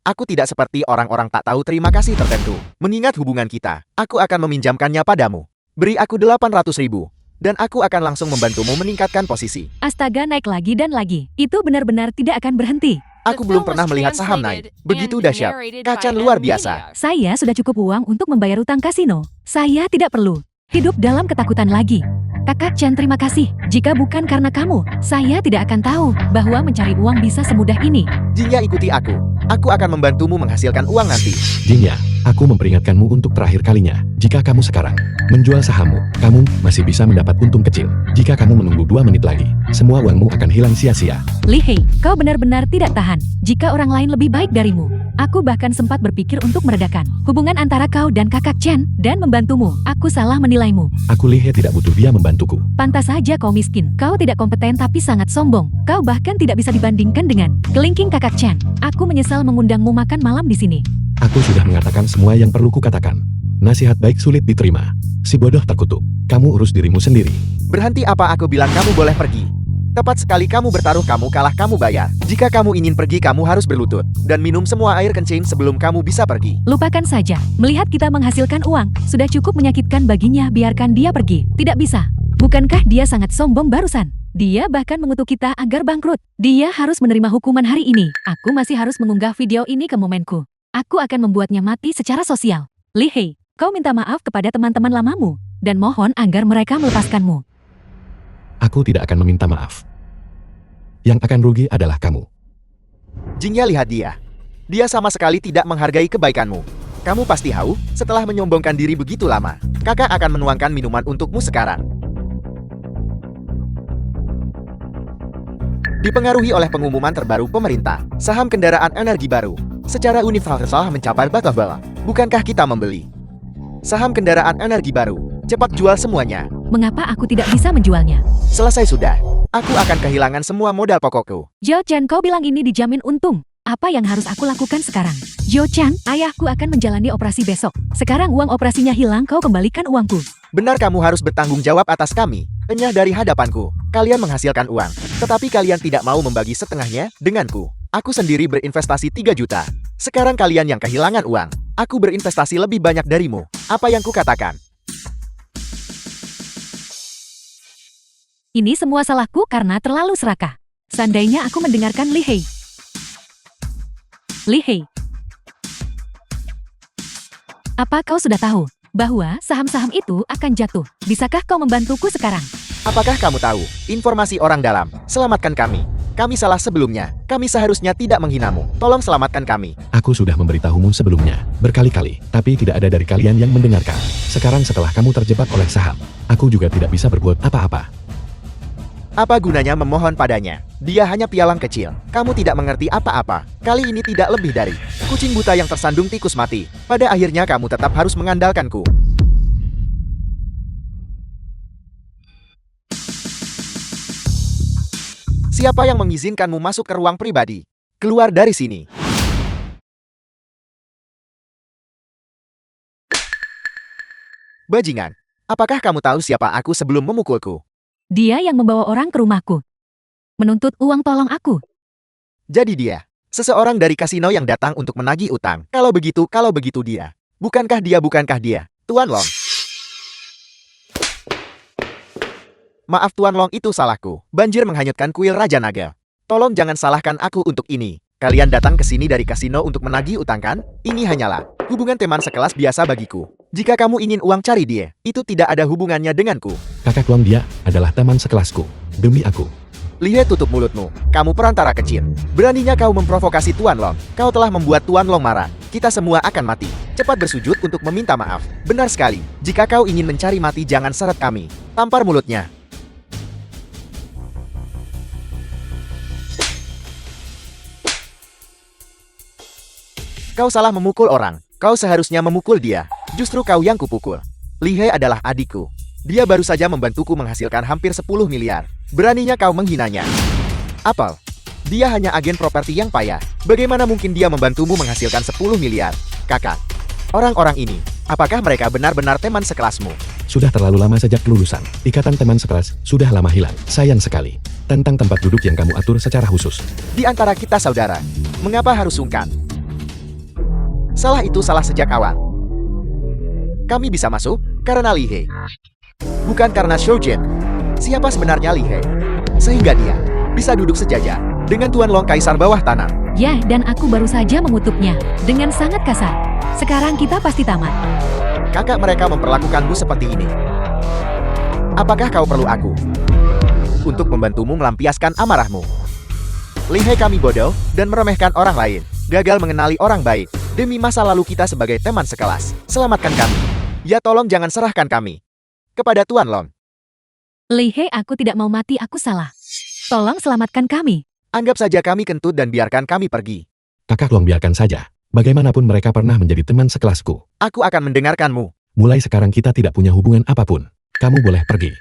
Aku tidak seperti orang-orang tak tahu terima kasih tertentu. Mengingat hubungan kita, aku akan meminjamkannya padamu. Beri aku 800.000, dan aku akan langsung membantumu meningkatkan posisi.
Astaga, naik lagi dan lagi. Itu benar-benar tidak akan berhenti.
Aku belum pernah melihat saham naik. Begitu dahsyat. Kacan luar biasa.
Saya sudah cukup uang untuk membayar utang kasino. Saya tidak perlu hidup dalam ketakutan lagi. Kakak Chen, terima kasih. Jika bukan karena kamu, saya tidak akan tahu bahwa mencari uang bisa semudah ini.
Jingya, ikuti aku. Aku akan membantumu menghasilkan uang nanti.
Jingya, aku memperingatkanmu untuk terakhir kalinya. Jika kamu sekarang menjual sahammu, kamu masih bisa mendapat untung kecil. Jika kamu menunggu 2 menit lagi, semua uangmu akan hilang sia-sia.
Li Hei, kau benar-benar tidak tahan. Jika orang lain lebih baik darimu, aku bahkan sempat berpikir untuk meredakan hubungan antara kau dan kakak Chen dan membantumu. Aku salah menilaimu.
Aku Li He tidak butuh dia membantuku.
Pantas saja kau miskin. Kau tidak kompeten tapi sangat sombong. Kau bahkan tidak bisa dibandingkan dengan kelingking kakak Chen. Aku menyesal mengundangmu makan malam di sini.
Aku sudah mengatakan semua yang perlu kukatakan. Nasihat baik sulit diterima. Si bodoh terkutuk. Kamu urus dirimu sendiri.
Berhenti, apa aku bilang kamu boleh pergi? Tepat sekali, kamu bertaruh, kamu kalah, kamu bayar. Jika kamu ingin pergi, kamu harus berlutut dan minum semua air kencing sebelum kamu bisa pergi.
Lupakan saja. Melihat kita menghasilkan uang, sudah cukup menyakitkan baginya, biarkan dia pergi. Tidak bisa. Bukankah dia sangat sombong barusan? Dia bahkan mengutuk kita agar bangkrut. Dia harus menerima hukuman hari ini. Aku masih harus mengunggah video ini ke momenku. Aku akan membuatnya mati secara sosial. Li Hei, kau minta maaf kepada teman-teman lamamu dan mohon agar mereka melepaskanmu.
Aku tidak akan meminta maaf. Yang akan rugi adalah kamu.
Jingya, lihat dia. Dia sama sekali tidak menghargai kebaikanmu. Kamu pasti haus setelah menyombongkan diri begitu lama. Kakak akan menuangkan minuman untukmu sekarang. Dipengaruhi oleh pengumuman terbaru pemerintah, saham kendaraan energi baru secara universal mencapai batas bawah. Bukankah kita membeli saham kendaraan energi baru? Cepat jual semuanya.
Mengapa aku tidak bisa menjualnya?
Selesai sudah. Aku akan kehilangan semua modal pokokku.
Jo-chan, kau bilang ini dijamin untung. Apa yang harus aku lakukan sekarang? Jo-chan, ayahku akan menjalani operasi besok. Sekarang uang operasinya hilang, kau kembalikan uangku.
Benar, kamu harus bertanggung jawab atas kami. Enyah dari hadapanku. Kalian menghasilkan uang, tetapi kalian tidak mau membagi setengahnya denganku. Aku sendiri berinvestasi 3 juta. Sekarang kalian yang kehilangan uang. Aku berinvestasi lebih banyak darimu. Apa yang kukatakan?
Ini semua salahku karena terlalu serakah. Seandainya aku mendengarkan Li Hei. Li Hei. Apa kau sudah tahu bahwa saham-saham itu akan jatuh? Bisakah kau membantuku sekarang?
Apakah kamu tahu informasi orang dalam? Selamatkan kami. Kami salah sebelumnya. Kami seharusnya tidak menghinamu. Tolong selamatkan kami.
Aku sudah memberitahumu sebelumnya, berkali-kali, tapi tidak ada dari kalian yang mendengarkan. Sekarang setelah kamu terjebak oleh saham, aku juga tidak bisa berbuat apa-apa.
Apa gunanya memohon padanya? Dia hanya pialang kecil. Kamu tidak mengerti apa-apa. Kali ini tidak lebih dari kucing buta yang tersandung tikus mati. Pada akhirnya kamu tetap harus mengandalkanku. Siapa yang mengizinkanmu masuk ke ruang pribadi? Keluar dari sini. Bajingan, apakah kamu tahu siapa aku sebelum memukulku?
Dia yang membawa orang ke rumahku. Menuntut uang, tolong aku.
Jadi dia, seseorang dari kasino yang datang untuk menagih utang. Kalau begitu dia. Bukankah dia? Tuan Long. Maaf Tuan Long, itu salahku. Banjir menghanyutkan kuil Raja Naga. Tolong jangan salahkan aku untuk ini. Kalian datang ke sini dari kasino untuk menagih utang kan? Ini hanyalah hubungan teman sekelas biasa bagiku. Jika kamu ingin uang, cari dia. Itu tidak ada hubungannya denganku.
Kakak Long, dia adalah teman sekelasku. Demi aku.
Lihat, tutup mulutmu. Kamu perantara kecil. Beraninya kau memprovokasi Tuan Long. Kau telah membuat Tuan Long marah. Kita semua akan mati. Cepat bersujud untuk meminta maaf. Benar sekali. Jika kau ingin mencari mati, jangan seret kami. Tampar mulutnya. Kau salah memukul orang. Kau seharusnya memukul dia. Justru kau yang kupukul. Li Hei adalah adikku. Dia baru saja membantuku menghasilkan hampir 10 miliar. Beraninya kau menghinanya. Apel. Dia hanya agen properti yang payah. Bagaimana mungkin dia membantumu menghasilkan 10 miliar? Kakak. Orang-orang ini, apakah mereka benar-benar teman sekelasmu?
Sudah terlalu lama sejak lulusan. Ikatan teman sekelas sudah lama hilang. Sayang sekali. Tentang tempat duduk yang kamu atur secara khusus.
Di antara kita saudara, mengapa harus sungkan? Salah itu salah sejak awal. Kami bisa masuk karena Li Hei. Bukan karena Shoujen. Siapa sebenarnya Li Hei? Sehingga dia bisa duduk sejajar dengan Tuan Long Kaisar bawah tanah.
Ya, dan aku baru saja mengutuknya dengan sangat kasar. Sekarang kita pasti tamat.
Kakak mereka memperlakukanmu seperti ini. Apakah kau perlu aku untuk membantumu melampiaskan amarahmu? Li Hei, kami bodoh dan meremehkan orang lain. Gagal mengenali orang baik. Demi masa lalu kita sebagai teman sekelas, selamatkan kami. Ya, tolong jangan serahkan kami kepada Tuan Long.
Li Hei, aku tidak mau mati, aku salah. Tolong selamatkan kami.
Anggap saja kami kentut dan biarkan kami pergi.
Kakak Long, biarkan saja. Bagaimanapun mereka pernah menjadi teman sekelasku.
Aku akan mendengarkanmu.
Mulai sekarang kita tidak punya hubungan apapun. Kamu boleh pergi.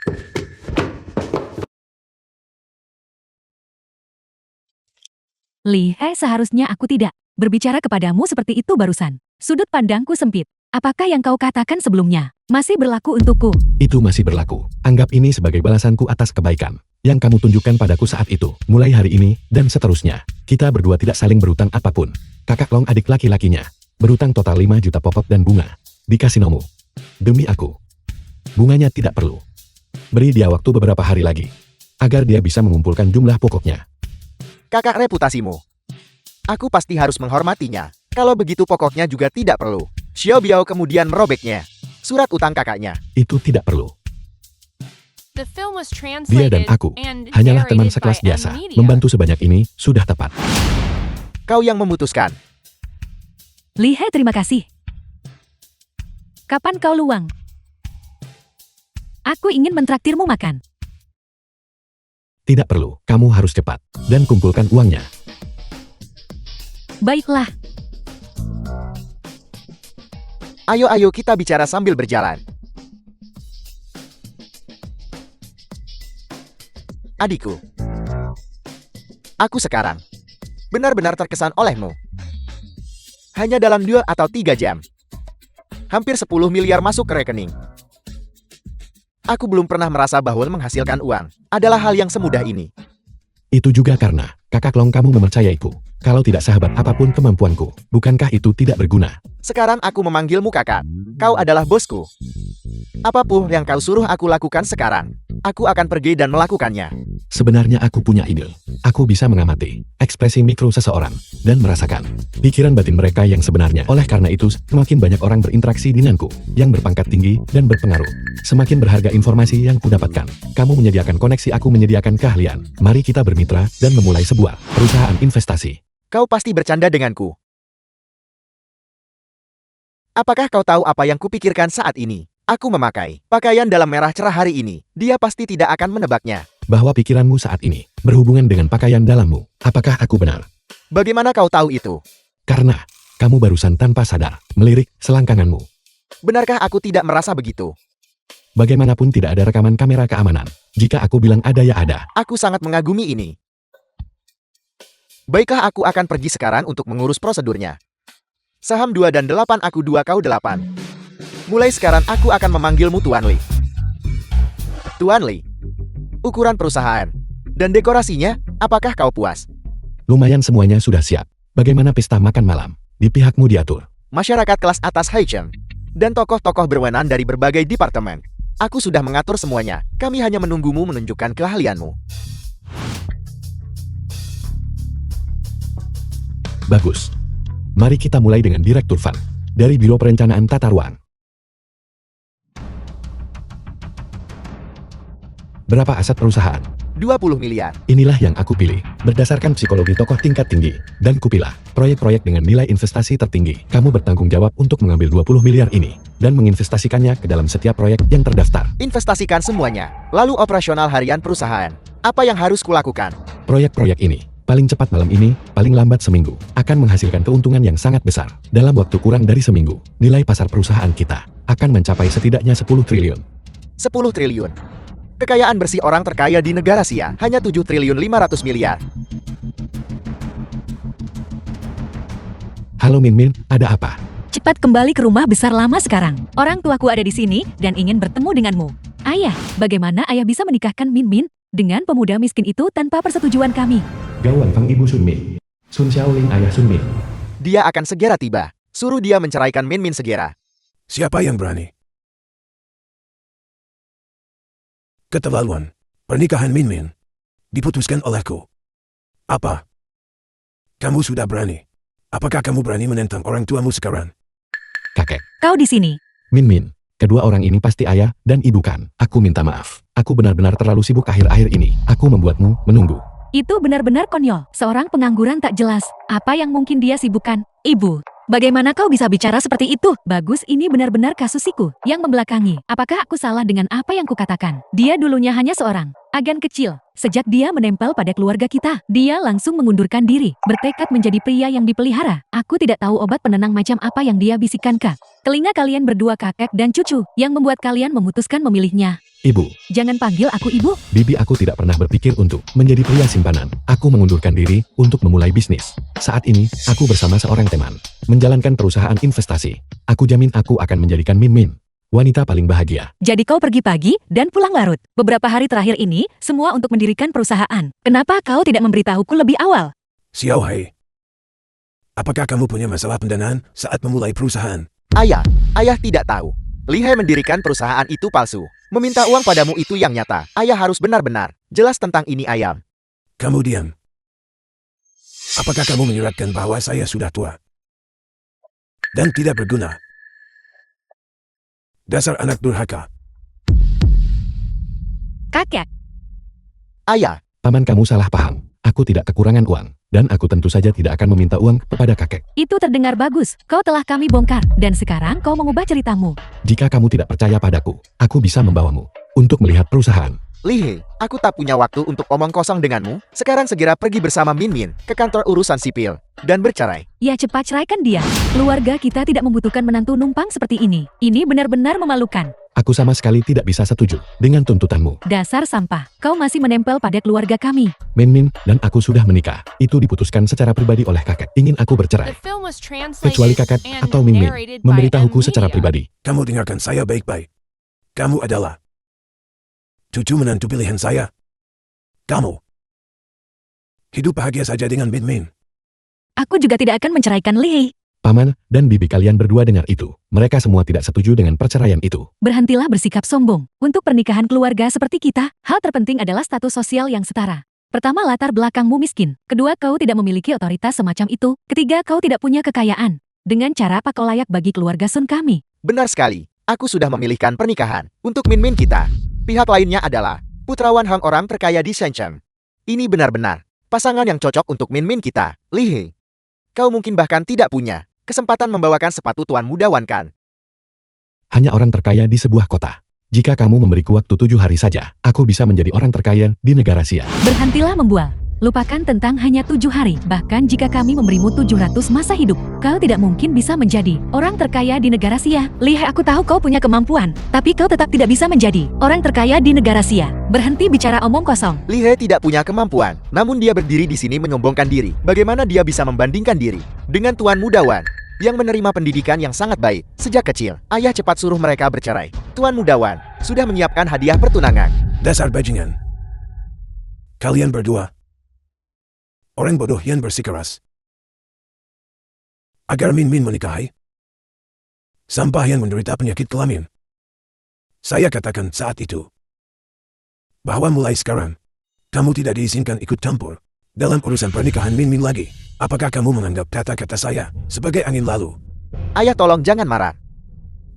Li Hei, seharusnya aku tidak berbicara kepadamu seperti itu barusan. Sudut pandangku sempit. Apakah yang kau katakan sebelumnya masih berlaku untukku?
Itu masih berlaku. Anggap ini sebagai balasanku atas kebaikan yang kamu tunjukkan padaku saat itu. Mulai hari ini dan seterusnya, kita berdua tidak saling berutang apapun. Kakak Long, adik laki-lakinya, berutang total 5 juta popok dan bunga di kasinomu. Demi aku, bunganya tidak perlu. Beri dia waktu beberapa hari lagi agar dia bisa mengumpulkan jumlah pokoknya.
Kakak, reputasimu, aku pasti harus menghormatinya. Kalau begitu pokoknya juga tidak perlu. Xiao Biao kemudian merobeknya. Surat utang kakaknya.
Itu tidak perlu.
Dia
Dia dan aku hanyalah teman sekelas biasa. Membantu sebanyak ini sudah tepat.
Kau yang memutuskan.
Li Hei, terima kasih. Kapan kau luang? Aku ingin mentraktirmu makan.
Tidak perlu, kamu harus cepat. Dan kumpulkan uangnya.
Baiklah,
Ayo kita bicara sambil berjalan. Adikku. Aku sekarang benar-benar terkesan olehmu. Hanya dalam 2 atau 3 jam. Hampir 10 miliar masuk ke rekening. Aku belum pernah merasa bahwa menghasilkan uang adalah hal yang semudah ini.
Itu juga karena kakak Long kamu mempercayaiku. Kalau tidak sahabat apapun kemampuanku, bukankah itu tidak berguna?
Sekarang aku memanggilmu kakak. Kau adalah bosku. Apapun yang kau suruh aku lakukan sekarang, aku akan pergi dan melakukannya.
Sebenarnya aku punya ide. Aku bisa mengamati ekspresi mikro seseorang dan merasakan pikiran batin mereka yang sebenarnya. Oleh karena itu, semakin banyak orang berinteraksi denganku yang berpangkat tinggi dan berpengaruh, semakin berharga informasi yang kudapatkan. Kamu menyediakan koneksi, aku menyediakan keahlian. Mari kita bermitra dan memulai sebuah perusahaan investasi.
Kau pasti bercanda denganku. Apakah kau tahu apa yang kupikirkan saat ini? Aku memakai pakaian dalam merah cerah hari ini. Dia pasti tidak akan menebaknya.
Bahwa pikiranmu saat ini berhubungan dengan pakaian dalammu. Apakah aku benar?
Bagaimana kau tahu itu?
Karena kamu barusan tanpa sadar melirik selangkanganmu.
Benarkah aku tidak merasa begitu?
Bagaimanapun tidak ada rekaman kamera keamanan. Jika aku bilang ada ya ada.
Aku sangat mengagumi ini. Baiklah, aku akan pergi sekarang untuk mengurus prosedurnya. Saham 2 dan 8, aku 2 kau 8. Mulai sekarang aku akan memanggilmu Tuan Lee. Tuan Lee. Ukuran perusahaan dan dekorasinya, apakah kau puas?
Lumayan, semuanya sudah siap. Bagaimana pesta makan malam? Di pihakmu diatur.
Masyarakat kelas atas Haicheng dan tokoh-tokoh berwenang dari berbagai departemen. Aku sudah mengatur semuanya. Kami hanya menunggumu menunjukkan keahlianmu.
Bagus. Mari kita mulai dengan Direktur Fund dari Biro Perencanaan Tata Ruang. Berapa aset perusahaan?
20 miliar.
Inilah yang aku pilih. Berdasarkan psikologi tokoh tingkat tinggi, dan kupilah proyek-proyek dengan nilai investasi tertinggi. Kamu bertanggung jawab untuk mengambil 20 miliar ini, dan menginvestasikannya ke dalam setiap proyek yang terdaftar.
Investasikan semuanya. Lalu operasional harian perusahaan. Apa yang harus kulakukan?
Proyek-proyek ini, paling cepat malam ini, paling lambat seminggu, akan menghasilkan keuntungan yang sangat besar. Dalam waktu kurang dari seminggu, nilai pasar perusahaan kita akan mencapai setidaknya 10 triliun.
10 triliun. Kekayaan bersih orang terkaya di negara Asia hanya 7 triliun 500 miliar.
Halo Min Min, ada apa?
cepat kembali ke rumah besar lama sekarang. Orang tuaku ada di sini dan ingin bertemu denganmu. Ayah, bagaimana ayah bisa menikahkan Min Min dengan pemuda miskin itu tanpa persetujuan kami?
Gawang Fang Ibu Sun Min. Sun Xiaoling ayah Sun Min.
Dia akan segera tiba. Suruh dia menceraikan Min Min segera.
Siapa yang berani? Keterlaluan. Pernikahan Min Min diputuskan olehku. Apa? Kamu sudah berani? Apakah kamu berani menentang orang tuamu sekarang?
Kakek.
Kau di sini.
Min Min. Kedua orang ini pasti ayah dan ibu kan. Aku minta maaf. Aku benar-benar terlalu sibuk akhir-akhir ini. Aku membuatmu menunggu.
Itu benar-benar konyol. Seorang pengangguran tak jelas. Apa yang mungkin dia sibukkan? Ibu. Bagaimana kau bisa bicara seperti itu? Bagus, ini benar-benar kasus Siku yang membelakangi. Apakah aku salah dengan apa yang kukatakan? Dia dulunya hanya seorang agen kecil. Sejak dia menempel pada keluarga kita, dia langsung mengundurkan diri, bertekad menjadi pria yang dipelihara. Aku tidak tahu obat penenang macam apa yang dia bisikan ke telinga kalian berdua, kakek dan cucu, yang membuat kalian memutuskan memilihnya.
Ibu.
Jangan panggil aku ibu.
Bibi, aku tidak pernah berpikir untuk menjadi pria simpanan. Aku mengundurkan diri untuk memulai bisnis. Saat ini, aku bersama seorang teman menjalankan perusahaan investasi. Aku jamin aku akan menjadikan Min Min wanita paling bahagia.
Jadi kau pergi pagi dan pulang larut. Beberapa hari terakhir ini, semua untuk mendirikan perusahaan. Kenapa kau tidak memberitahuku lebih awal?
Xiao Hai. Apakah kamu punya masalah pendanaan saat memulai perusahaan?
Ayah tidak tahu. Lihai mendirikan perusahaan itu palsu. Meminta uang padamu itu yang nyata. Ayah harus benar-benar jelas tentang ini, ayam.
Kamu diam. Apakah kamu menyiratkan bahwa saya sudah tua dan tidak berguna? Dasar anak durhaka.
Kakek.
Ayah,
Paman, kamu salah paham. Aku tidak kekurangan uang, dan aku tentu saja tidak akan meminta uang kepada kakek.
Itu terdengar bagus. Kau telah kami bongkar, dan sekarang kau mengubah ceritamu.
Jika kamu tidak percaya padaku, aku bisa membawamu untuk melihat perusahaan
Li He, aku tak punya waktu untuk omong kosong denganmu. Sekarang segera pergi bersama Min Min ke kantor urusan sipil dan bercerai.
Ya cepat ceraikan dia. Keluarga kita tidak membutuhkan menantu numpang seperti ini. Ini benar-benar memalukan.
Aku sama sekali tidak bisa setuju dengan tuntutanmu.
Dasar sampah. Kau masih menempel pada keluarga kami.
Min Min dan aku sudah menikah. Itu diputuskan secara pribadi oleh kakek. Ingin aku bercerai. Kecuali kakak atau Min Min memberitahuku secara pribadi.
Kamu dengarkan saya baik-baik. Kamu adalah cucu menantu pilihan saya. Kamu hidup bahagia saja dengan Min Min.
Aku juga tidak akan menceraikan Li He.
Paman dan bibi kalian berdua dengar itu. Mereka semua tidak setuju dengan perceraian itu.
Berhentilah bersikap sombong. Untuk pernikahan keluarga seperti kita, hal terpenting adalah status sosial yang setara. Pertama, latar belakangmu miskin. Kedua, kau tidak memiliki otoritas semacam itu. Ketiga, kau tidak punya kekayaan. Dengan cara apa kau layak bagi keluarga Sun kami?
Benar sekali, aku sudah memilihkan pernikahan untuk Min Min kita. Pihak lainnya adalah putrawan Hang orang terkaya di Shenzhen. Ini benar-benar pasangan yang cocok untuk Min Min kita, Li He. Kau mungkin bahkan tidak punya kesempatan membawakan sepatu Tuan Muda Wan kan?
Hanya orang terkaya di sebuah kota. Jika kamu memberiku waktu 7 hari saja, aku bisa menjadi orang terkaya di negara Sia.
Berhentilah membual. Lupakan tentang hanya 7 hari. Bahkan jika kami memberimu 700 masa hidup, kau tidak mungkin bisa menjadi orang terkaya di negara Sia. Li He, aku tahu kau punya kemampuan, tapi kau tetap tidak bisa menjadi orang terkaya di negara Sia. Berhenti bicara omong kosong.
Li He tidak punya kemampuan, namun dia berdiri di sini menyombongkan diri. Bagaimana dia bisa membandingkan diri dengan Tuan Muda Wan yang menerima pendidikan yang sangat baik sejak kecil? Ayah cepat suruh mereka bercerai. Tuan Muda Wan sudah menyiapkan hadiah pertunangan.
Dasar bajingan. Kalian berdua orang bodoh yang bersikeras. Agar Min Min menikahi sampah yang menderita penyakit kelamin. Saya katakan saat itu bahwa mulai sekarang kamu tidak diizinkan ikut campur dalam urusan pernikahan Min Min lagi. Apakah kamu menganggap kata-kata saya sebagai angin lalu?
Ayah tolong jangan marah.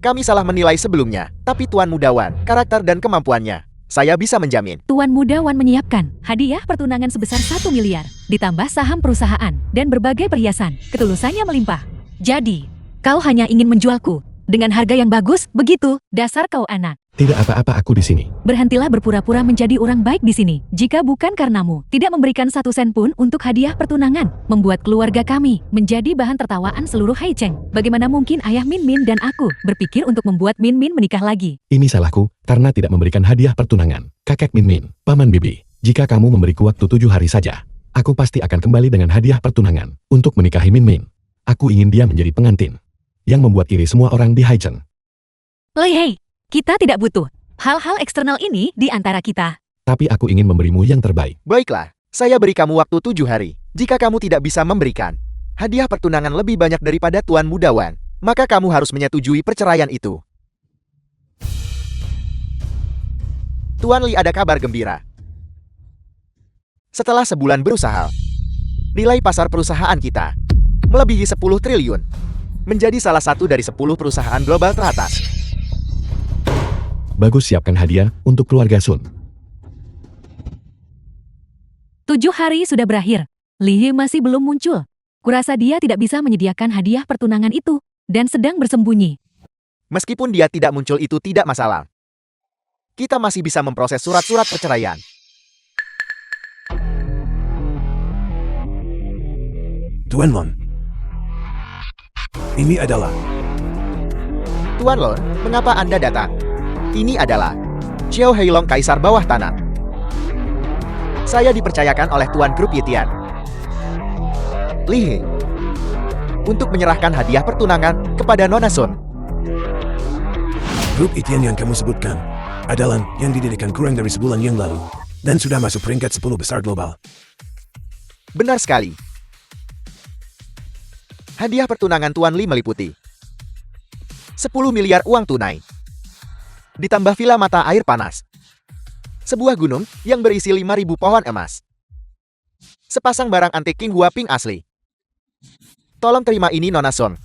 Kami salah menilai sebelumnya, tapi Tuan Muda Wan, karakter dan kemampuannya, saya bisa menjamin.
Tuan Muda Wan menyiapkan hadiah pertunangan sebesar 1 miliar, ditambah saham perusahaan, dan berbagai perhiasan. Ketulusannya melimpah. Jadi, kau hanya ingin menjualku dengan harga yang bagus, begitu? Dasar kau anak.
Tidak apa-apa aku di sini.
Berhentilah berpura-pura menjadi orang baik di sini. Jika bukan karenamu, tidak memberikan 1 sen pun untuk hadiah pertunangan, membuat keluarga kami menjadi bahan tertawaan seluruh Haicheng. Bagaimana mungkin ayah Min Min dan aku berpikir untuk membuat Min Min menikah lagi?
Ini salahku karena tidak memberikan hadiah pertunangan. Kakek Min Min, Paman Bibi, jika kamu memberiku waktu 7 hari saja, aku pasti akan kembali dengan hadiah pertunangan untuk menikahi Min Min. Aku ingin dia menjadi pengantin yang membuat iri semua orang di Haicheng.
Li He, kita tidak butuh hal-hal eksternal ini di antara kita.
Tapi aku ingin memberimu yang terbaik.
Baiklah, saya beri kamu waktu 7 hari. Jika kamu tidak bisa memberikan hadiah pertunangan lebih banyak daripada Tuan Muda Wan, maka kamu harus menyetujui perceraian itu. Tuan Li, ada kabar gembira. Setelah sebulan berusaha, nilai pasar perusahaan kita melebihi 10 triliun. Menjadi salah satu dari 10 perusahaan global teratas.
Bagus, siapkan hadiah untuk keluarga Sun.
7 hari sudah berakhir. Li He masih belum muncul. Kurasa dia tidak bisa menyediakan hadiah pertunangan itu dan sedang bersembunyi.
Meskipun dia tidak muncul itu tidak masalah. Kita masih bisa memproses surat-surat perceraian.
Tuan Lon, ini adalah
Tuan Lon, mengapa Anda datang? Ini adalah Xiao Heilong, Kaisar Bawah Tanah. Saya dipercayakan oleh Tuan Grup Yitian Li He untuk menyerahkan hadiah pertunangan kepada Nona Sun.
grup Itian yang kamu sebutkan adalah yang didirikan kurang dari sebulan yang lalu dan sudah masuk peringkat 10 besar global.
Benar sekali. Hadiah pertunangan Tuan Li meliputi 10 miliar uang tunai, ditambah villa mata air panas, sebuah gunung yang berisi 5.000 pohon emas, sepasang barang antik King Huaping asli. Tolong terima ini, Nona Sun.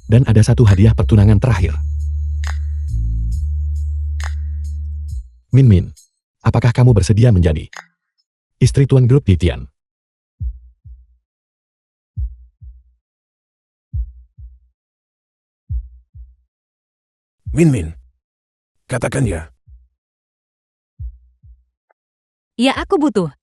Dan ada satu hadiah pertunangan terakhir. Min Min, apakah kamu bersedia menjadi istri Tuan Grup Titian?
Min Min. Katakan ya.
Ya aku butuh.